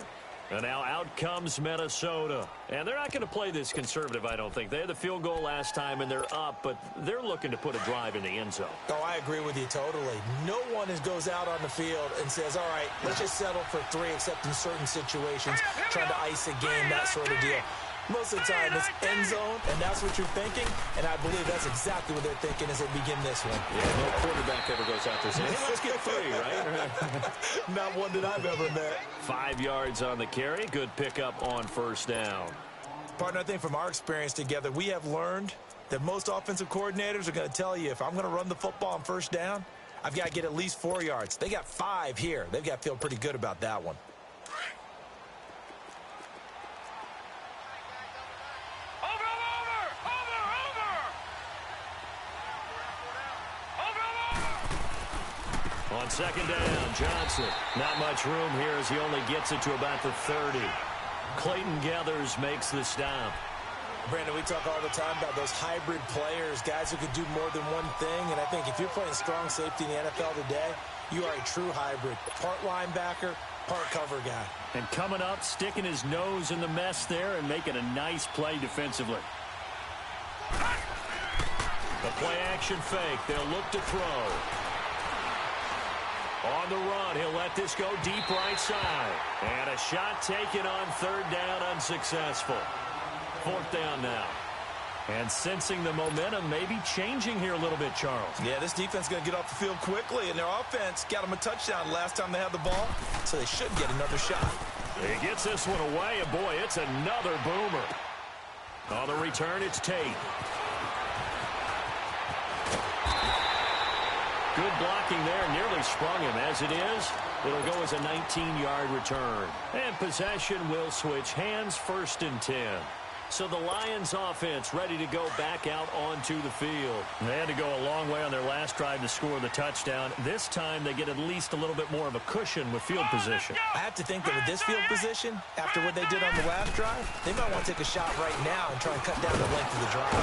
Speaker 3: And now out comes Minnesota. And they're not going to play this conservative, I don't think. They had the field goal last time, and they're up, but they're looking to put a drive in the end zone.
Speaker 5: Oh, I agree with you totally. No one goes out on the field and says, all right, let's just settle for 3, except in certain situations, trying to ice a game, that sort of deal. Most of the time, it's end zone, and that's what you're thinking, and I believe that's exactly what they're thinking as they begin this one.
Speaker 3: Yeah, no quarterback ever goes out there saying, hey, let's get 3, right?
Speaker 5: Not one that I've ever met.
Speaker 3: 5 yards on the carry. Good pickup on 1st down.
Speaker 5: Partner, I think from our experience together, we have learned that most offensive coordinators are going to tell you, if I'm going to run the football on 1st down, I've got to get at least 4 yards. They got 5 here. They've got to feel pretty good about that one.
Speaker 3: On 2nd down, Johnson. Not much room here as he only gets it to about the 30. Clayton Gathers makes the stop.
Speaker 5: Brandon, we talk all the time about those hybrid players, guys who could do more than one thing. And I think if you're playing strong safety in the NFL today, you are a true hybrid. Part linebacker, part cover guy.
Speaker 3: And coming up, sticking his nose in the mess there and making a nice play defensively. The play-action fake. They'll look to throw. On the run, he'll let this go deep right side. And a shot taken on third down, unsuccessful. Fourth down now. And sensing the momentum maybe changing here a little bit, Charles.
Speaker 5: Yeah, this defense is going to get off the field quickly, and their offense got them a touchdown last time they had the ball, so they should get another shot.
Speaker 3: He gets this one away, and boy, it's another boomer. On the return, it's Tate. Good blocking there, nearly sprung him. As it is, it'll go as a 19-yard return. And possession will switch hands, 1st and 10. So the Lions offense ready to go back out onto the field. They had to go a long way on their last drive to score the touchdown. This time they get at least a little bit more of a cushion with field position.
Speaker 5: I have to think that with this field position, after what they did on the last drive, they might want to take a shot right now and try and cut down the length of the drive.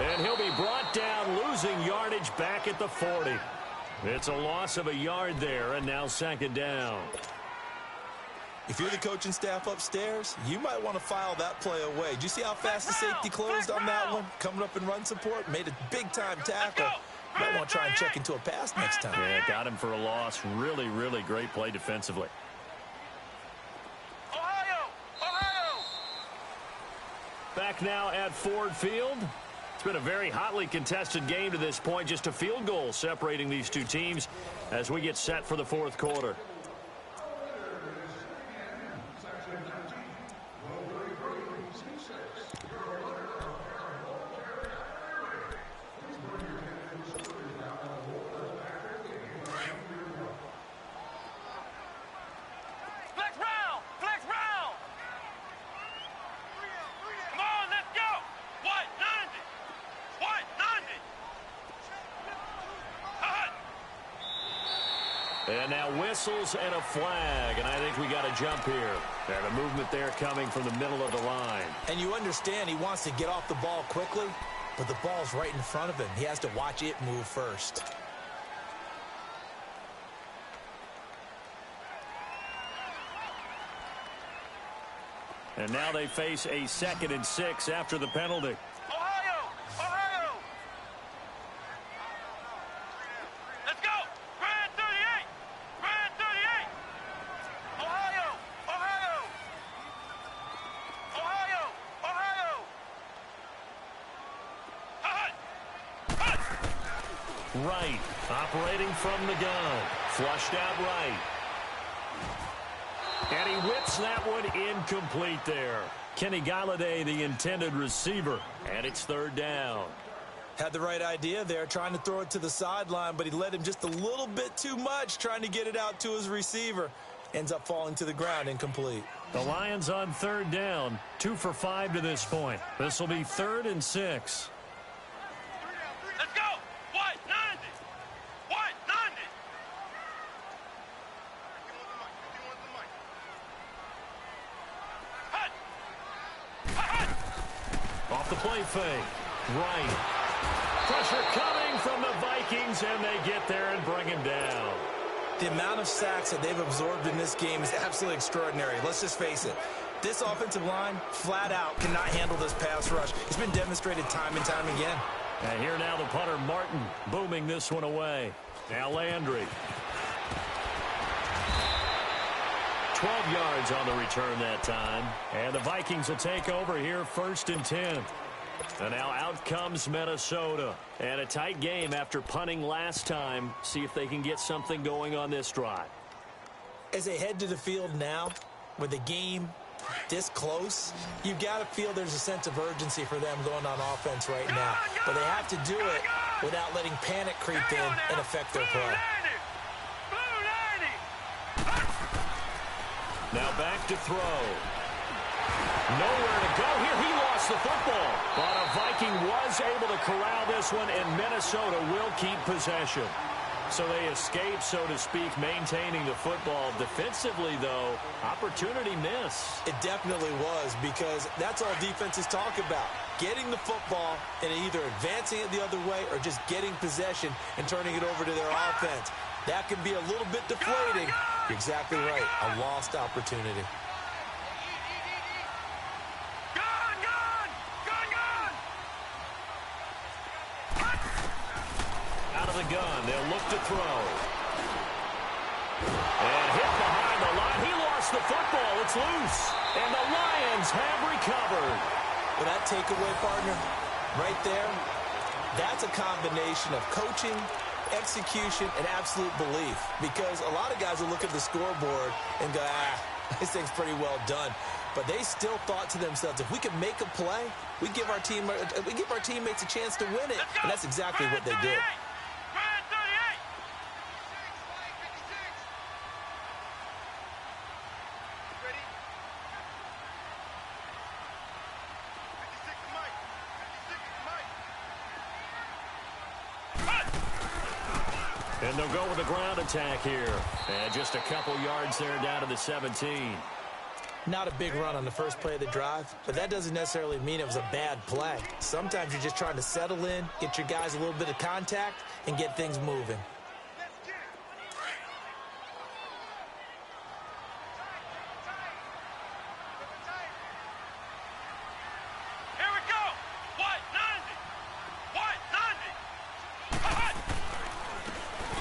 Speaker 3: And he'll be brought down, losing yardage back at the 40. It's a loss of a yard there, and now 2nd down.
Speaker 5: If you're the coaching staff upstairs, you might want to file that play away. Did you see how fast the safety closed on that one? Coming up in run support, made a big-time tackle. Might want to try and check into a pass next time.
Speaker 3: Yeah, got him for a loss. Really, really great play defensively.
Speaker 4: Ohio!
Speaker 3: Back now at Ford Field. It's been a very hotly contested game to this point. Just a field goal separating these two teams as we get set for the 4th quarter. And now whistles and a flag, and I think we got a jump here. And a movement there coming from the middle of the line.
Speaker 5: And you understand he wants to get off the ball quickly, but the ball's right in front of him. He has to watch it move first.
Speaker 3: And now they face a 2nd and 6 after the penalty.
Speaker 4: Ohio! Let's go! Grand 38! Grand 38! Ohio!
Speaker 3: Right, operating from the gun. Flushed out right. And he whips that one incomplete there. Kenny Galladay, the intended receiver. And it's 3rd down.
Speaker 5: Had the right idea there, trying to throw it to the sideline, but he led him just a little bit too much, trying to get it out to his receiver. Ends up falling to the ground, incomplete.
Speaker 3: The Lions on 3rd down, 2 for 5 to this point. This will be 3rd and 6.
Speaker 4: Let's go! What? 90! What? 90!
Speaker 3: Off the play fake. Right. Pressure coming from the Vikings, and they get there and bring him down.
Speaker 5: The amount of sacks that they've absorbed in this game is absolutely extraordinary. Let's just face it. This offensive line, flat out, cannot handle this pass rush. It's been demonstrated time and time again.
Speaker 3: And here now the punter, Martin, booming this one away. Now Landry. 12 yards on the return that time. And the Vikings will take over here 1st and 10. And now out comes Minnesota. And a tight game after punting last time. See if they can get something going on this drive.
Speaker 5: As they head to the field now, with the game this close, you've got to feel there's a sense of urgency for them going on offense right now. But they have to do it without letting panic creep in and affect their play.
Speaker 3: Now back to throw. Nowhere to go here. He lost the football. But a Viking was able to corral this one, and Minnesota will keep possession. So they escape, so to speak, maintaining the football. Defensively, though, opportunity miss.
Speaker 5: It definitely was, because that's all defenses talk about. Getting the football and either advancing it the other way or just getting possession and turning it over to their offense. That can be a little bit deflating. You're exactly right. A lost opportunity.
Speaker 3: Out of the gun, they'll look to throw. And hit behind the line. He lost the football. It's loose. And the Lions have recovered.
Speaker 5: Well, that takeaway, partner, right there, that's a combination of coaching, execution, and absolute belief. Because a lot of guys will look at the scoreboard and go, this thing's pretty well done. But they still thought to themselves, if we can make a play, we give our teammates a chance to win it. And that's exactly what they did.
Speaker 3: And they'll go with a ground attack here. And just a couple yards there down to the 17.
Speaker 5: Not a big run on the first play of the drive, but that doesn't necessarily mean it was a bad play. Sometimes you're just trying to settle in, get your guys a little bit of contact, and get things moving.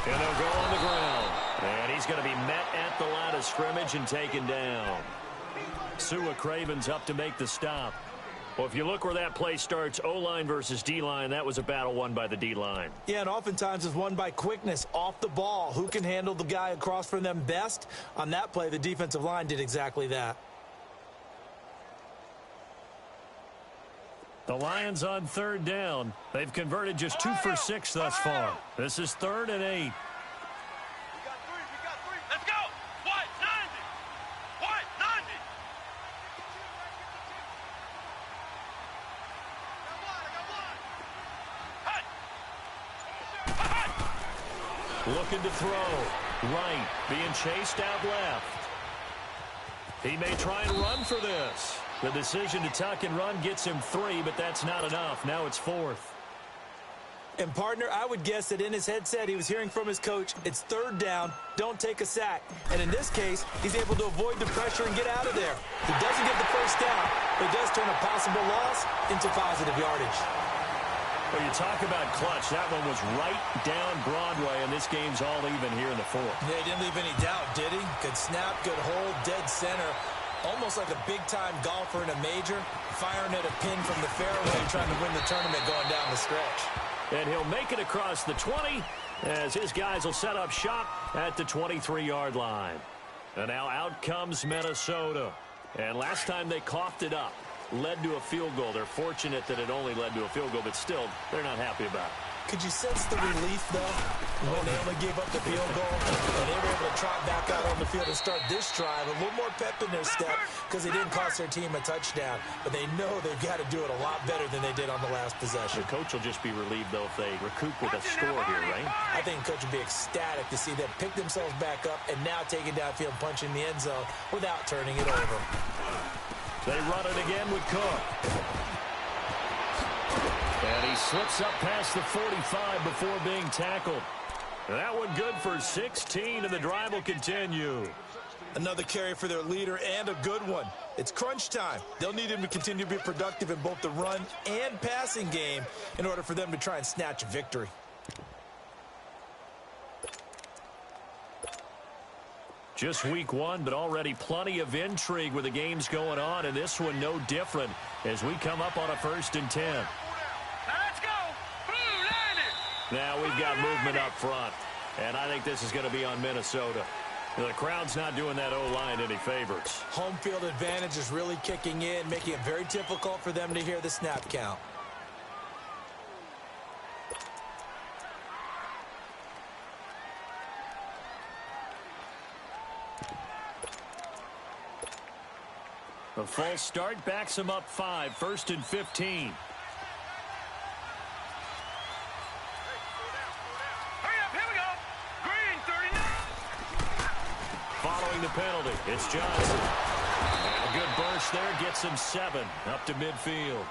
Speaker 3: And they'll go on the ground. And he's going to be met at the line of scrimmage and taken down. Sua Craven's up to make the stop. Well, if you look where that play starts, O-line versus D-line, that was a battle won by the D-line.
Speaker 5: Yeah, and oftentimes it's won by quickness off the ball. Who can handle the guy across from them best? On that play, the defensive line did exactly that.
Speaker 3: The Lions on third down. They've converted just 2 for 6 thus far. This is 3rd and 8.
Speaker 4: We got three. Let's go. What? 90. What? 90. I got one.
Speaker 3: Looking to throw. Right. Being chased out left. He may try and run for this. The decision to tuck and run gets him 3, but that's not enough. Now it's 4th.
Speaker 5: And, partner, I would guess that in his headset he was hearing from his coach, it's 3rd down, don't take a sack. And in this case, he's able to avoid the pressure and get out of there. He doesn't get the first down, but it does turn a possible loss into positive yardage.
Speaker 3: Well, you talk about clutch. That one was right down Broadway, and this game's all even here in the 4th.
Speaker 5: Yeah, he didn't leave any doubt, did he? Good snap, good hold, dead center. Almost like a big-time golfer in a major, firing at a pin from the fairway, trying to win the tournament going down the stretch.
Speaker 3: And he'll make it across the 20 as his guys will set up shop at the 23-yard line. And now out comes Minnesota. And last time they coughed it up, led to a field goal. They're fortunate that it only led to a field goal, but still, they're not happy about it.
Speaker 5: Could you sense the relief, though, when they only gave up the field goal and they were able to trot back out on the field and start this drive? A little more pep in their step because they didn't cost their team a touchdown. But they know they've got to do it a lot better than they did on the last possession.
Speaker 3: The coach will just be relieved, though, if they recoup with a score here, right?
Speaker 5: I think the coach would be ecstatic to see them pick themselves back up and now take it downfield, punch in the end zone without turning it over.
Speaker 3: They run it again with Cook. And he slips up past the 45 before being tackled. That one good for 16, and the drive will continue.
Speaker 5: Another carry for their leader and a good one. It's crunch time. They'll need him to continue to be productive in both the run and passing game in order for them to try and snatch a victory.
Speaker 3: Just week 1, but already plenty of intrigue with the games going on, and this one no different as we come up on a 1st and 10.
Speaker 4: Let's go.
Speaker 3: Now we've got movement up front, and I think this is going to be on Minnesota. The crowd's not doing that O-line any favors.
Speaker 5: Home field advantage is really kicking in, making it very difficult for them to hear the snap count.
Speaker 3: A false start backs him up 5, 1st and 15.
Speaker 4: Hurry up, here we go.
Speaker 3: It's Johnson. And a good burst there gets him 7 up to midfield.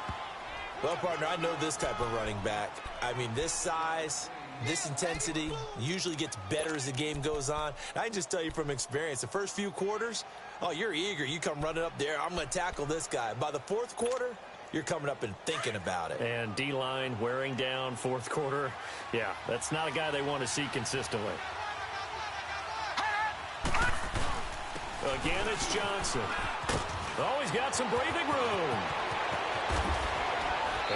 Speaker 5: Well, partner, I know this type of running back. I mean, this size, this intensity usually gets better as the game goes on. And I can just tell you from experience, the first few quarters, oh, you're eager. You come running up there, I'm going to tackle this guy. By the fourth quarter, you're coming up and thinking about it.
Speaker 3: And D-line wearing down fourth quarter. Yeah, that's not a guy they want to see consistently. Again, it's Johnson. Oh, he's got some breathing room.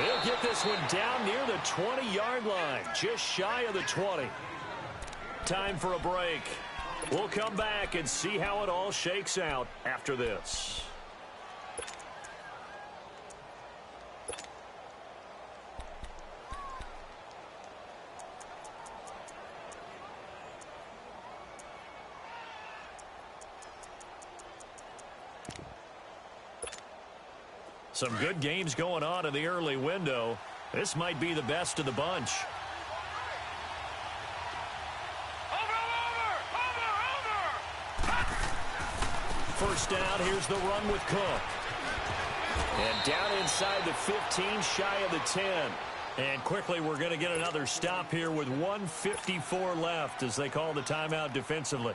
Speaker 3: He'll get this one down near the 20-yard line, just shy of the 20. Time for a break. We'll come back and see how it all shakes out after this. Some good games going on in the early window. This might be the best of the bunch. First down, here's the run with Cook. And down inside the 15, shy of the 10. And quickly we're going to get another stop here with 1:54 left as they call the timeout defensively.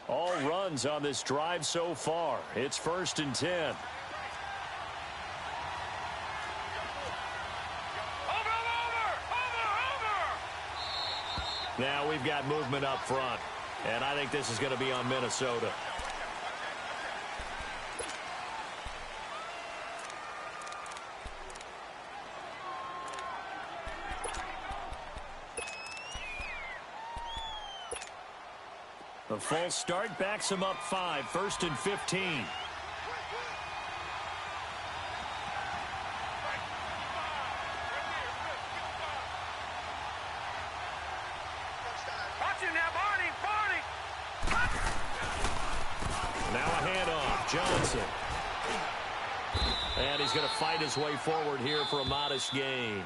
Speaker 3: All runs on this drive so far. It's 1st and 10. Now we've got movement up front. And I think this is going to be on Minnesota. The false start backs him up 5, 1st and 15. Now a handoff, Johnson. And he's going to fight his way forward here for a modest gain.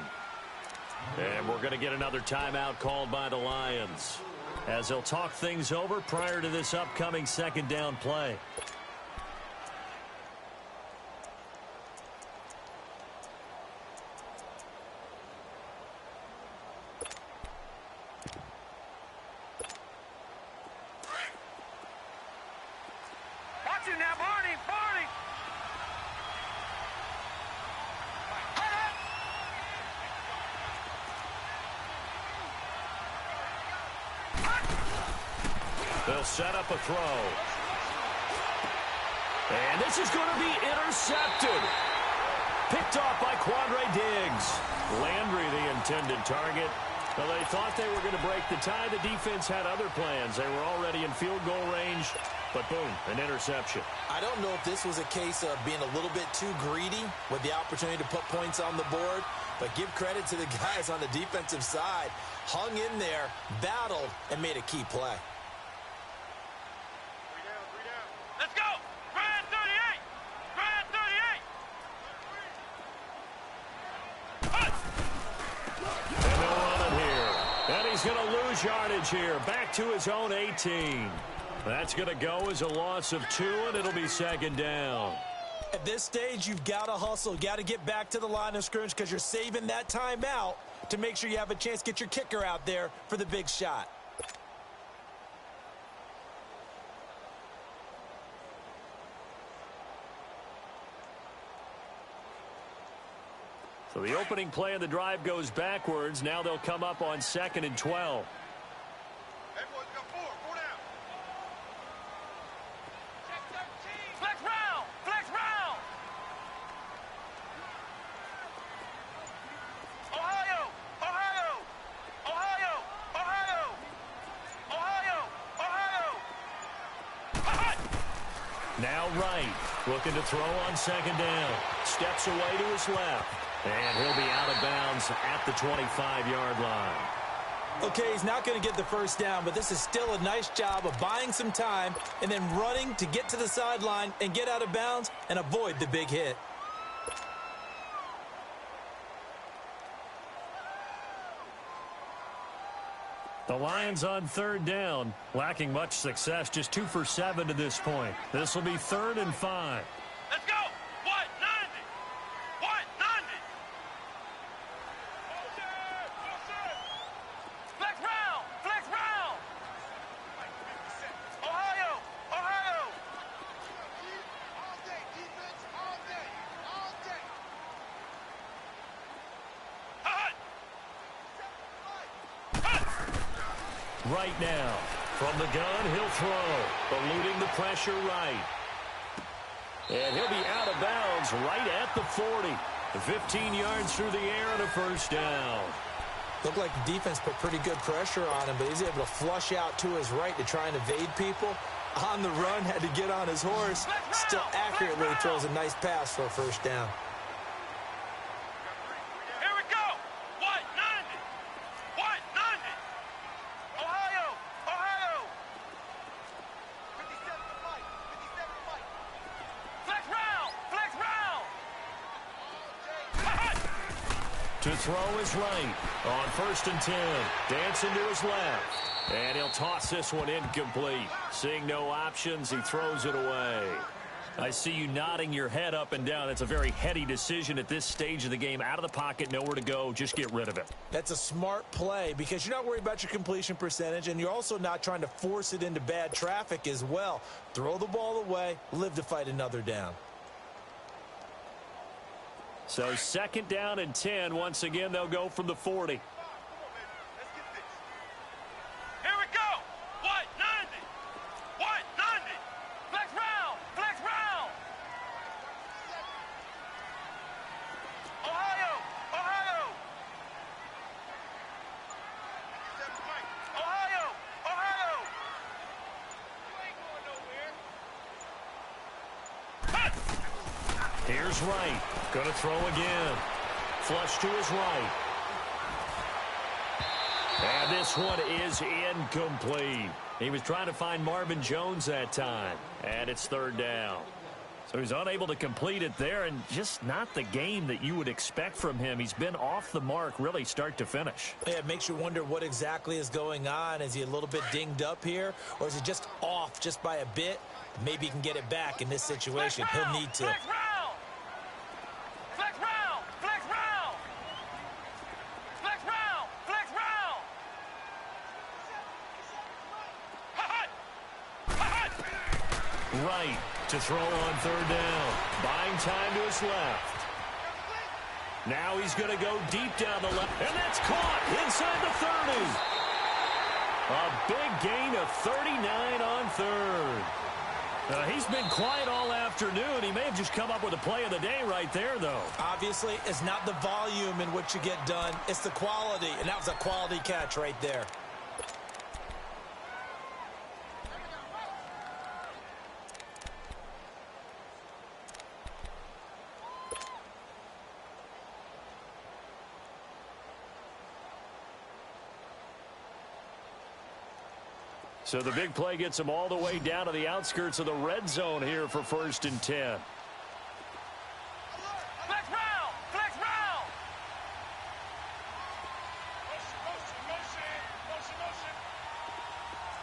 Speaker 3: And we're going to get another timeout called by the Lions, as they'll talk things over prior to this upcoming second down play.
Speaker 4: Watch it now, Barney! Barney!
Speaker 3: They'll set up a throw. And this is going to be intercepted. Picked off by Quandre Diggs. Landry, the intended target. Well, they thought they were going to break the tie. The defense had other plans. They were already in field goal range. But boom, an interception.
Speaker 5: I don't know if this was a case of being a little bit too greedy with the opportunity to put points on the board. But give credit to the guys on the defensive side. Hung in there, battled, and made a key play.
Speaker 4: Let's go! Grand 38! Grand 38!
Speaker 3: And they'll run it here. And he's going to lose yardage here. Back to his own 18. That's going to go as a loss of 2, and it'll be second down.
Speaker 5: At this stage, you've got to hustle. You've got to get back to the line of scrimmage because you're saving that timeout to make sure you have a chance to get your kicker out there for the big shot.
Speaker 3: So the opening play of the drive goes backwards. Now they'll come up on 2nd and 12.
Speaker 4: Hey, boys, we got 4 down. Flex round! Flex round! Ohio! Ohio! Ohio! Ohio! Ohio! Ohio!
Speaker 3: Now Wright looking to throw on 2nd down. Steps away to his left. And he'll be out of bounds at the 25-yard line.
Speaker 5: Okay, he's not going to get the first down, but this is still a nice job of buying some time and then running to get to the sideline and get out of bounds and avoid the big hit.
Speaker 3: The Lions on third down, lacking much success, just 2 for 7 to this point. This will be 3rd and 5.
Speaker 4: Let's go. 190. 190. Flex round. Flex round. Ohio. Ohio. All day. Defense. All day. All day. Hut.
Speaker 3: Right now, from the gun, he'll throw, eluding the pressure right. And he'll be out of bounds right at the 40. 15 yards through the air and a first down.
Speaker 5: Looked like the defense put pretty good pressure on him, but he's able to flush out to his right to try and evade people. On the run, had to get on his horse. Still accurately throws a nice pass for a first down.
Speaker 4: Here we go. 190. 190. Ohio. Ohio. 57 to Mike. 57 to Mike. Flex round. Flex round.
Speaker 3: To throw is right on 1st and 10. Dancing to his left. And he'll toss this one incomplete. Seeing no options, he throws it away. I see you nodding your head up and down. It's a very heady decision at this stage of the game. Out of the pocket, nowhere to go. Just get rid of it.
Speaker 5: That's a smart play because you're not worried about your completion percentage, and you're also not trying to force it into bad traffic as well. Throw the ball away, live to fight another down.
Speaker 3: So 2nd down and 10. Once again, they'll go from the 40.
Speaker 4: Here we go. 190. 190. Flex round. Flex round. Ohio. Ohio. Ohio. Ohio. You ain't going nowhere.
Speaker 3: Here's Wright. Going to throw again. Flush to his right. And this one is incomplete. He was trying to find Marvin Jones that time. And it's 3rd down. So he's unable to complete it there, and just not the game that you would expect from him. He's been off the mark really start to finish.
Speaker 5: Yeah, it makes you wonder what exactly is going on. Is he a little bit dinged up here, or is he just off just by a bit? Maybe he can get it back in this situation. He'll need to.
Speaker 4: Flex round. Flex round. Flex round. Flex round. Flex round. Hut. Hut.
Speaker 3: Right to throw on 3rd down. Buying time to his left. Now he's going to go deep down the left. And that's caught inside the 30. A big gain of 39 on 3rd. He's been quiet all afternoon. He may have just come up with a play of the day right there, though.
Speaker 5: Obviously, it's not the volume in which you get done. It's the quality, and that was a quality catch right there.
Speaker 3: So the big play gets him all the way down to the outskirts of the red zone here for 1st and 10.
Speaker 4: Flex round. Flex round. Motion, motion, motion. Motion, motion.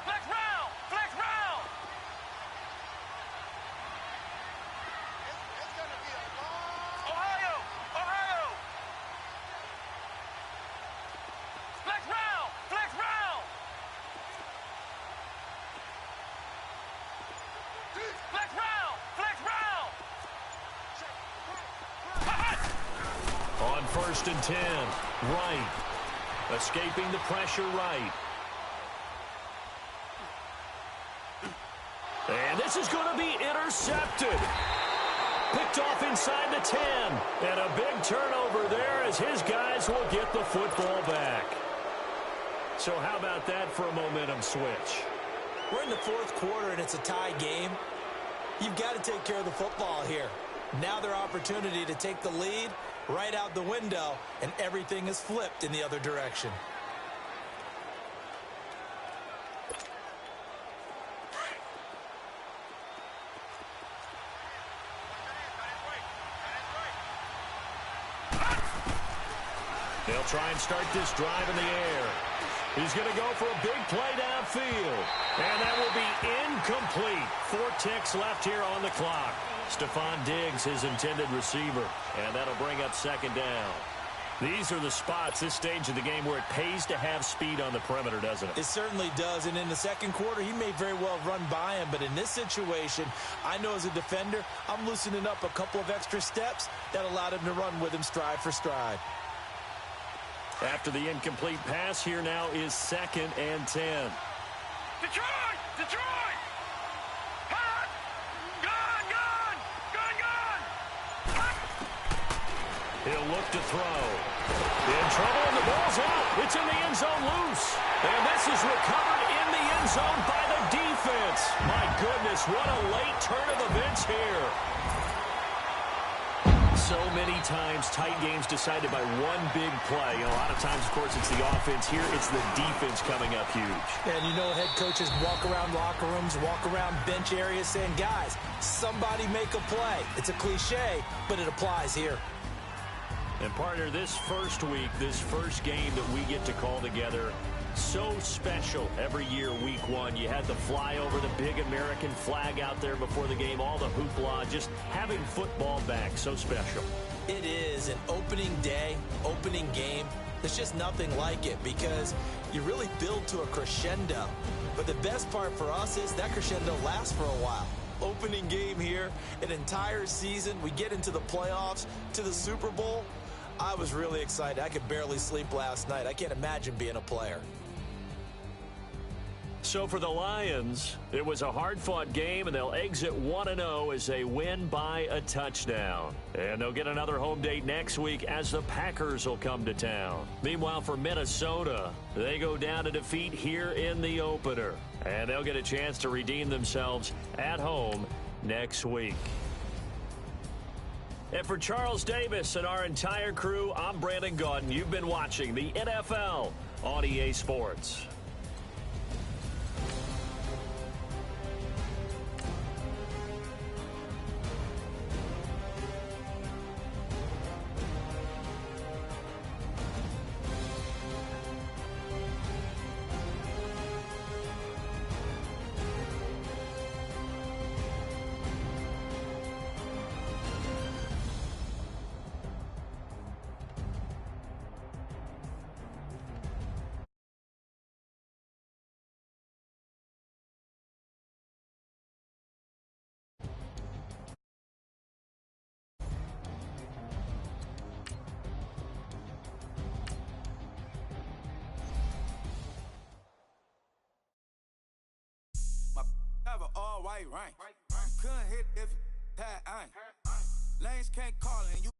Speaker 4: Flex round. Flex round. It's going to be a long... Ohio. Ohio. Flex round. Flex round. Flex round. Flex round.
Speaker 3: On 1st and 10, Wright. Escaping the pressure right. And this is going to be intercepted. Picked off inside the 10. And a big turnover there as his guys will get the football back. So how about that for a momentum switch?
Speaker 5: We're in the 4th quarter, and it's a tie game. You've got to take care of the football here. Now their opportunity to take the lead right out the window, and everything is flipped in the other direction.
Speaker 3: They'll try and start this drive in the air. He's going to go for a big play downfield. And that will be incomplete. 4 ticks left here on the clock. Stephon Diggs, his intended receiver. And that'll bring up second down. These are the spots, this stage of the game, where it pays to have speed on the perimeter, doesn't it?
Speaker 5: It certainly does. And in the second quarter, he may very well run by him. But in this situation, I know as a defender, I'm loosening up a couple of extra steps that allowed him to run with him stride for stride.
Speaker 3: After the incomplete pass, here now is 2nd and 10.
Speaker 4: Detroit! Detroit! Hot! Gone! Gone! Gone! Gone!
Speaker 3: He'll look to throw. In trouble, and the ball's out. It's in the end zone loose. And this is recovered in the end zone by the defense. My goodness, what a late turn of events here. So many times, tight games decided by one big play. A lot of times, of course, it's the offense. Here, it's the defense coming up huge.
Speaker 5: And you know, head coaches walk around locker rooms, walk around bench areas saying, guys, somebody make a play. It's a cliche, but it applies here.
Speaker 3: And, partner, this first week, this first game that we get to call together, so special every year, week 1. You had the flyover, the big American flag out there before the game, all the hoopla, just having football back, so special.
Speaker 5: It is an opening day, opening game. There's just nothing like it because you really build to a crescendo. But the best part for us is that crescendo lasts for a while. Opening game here, an entire season. We get into the playoffs, to the Super Bowl. I was really excited. I could barely sleep last night. I can't imagine being a player.
Speaker 3: So for the Lions, it was a hard-fought game, and they'll exit 1-0 as they win by a touchdown. And they'll get another home date next week as the Packers will come to town. Meanwhile, for Minnesota, they go down to defeat here in the opener. And they'll get a chance to redeem themselves at home next week. And for Charles Davis and our entire crew, I'm Brandon Gaudin. You've been watching the NFL on EA Sports.
Speaker 7: Have an all-white rank. Couldn't hit if you had ain't. Lanes can't call and you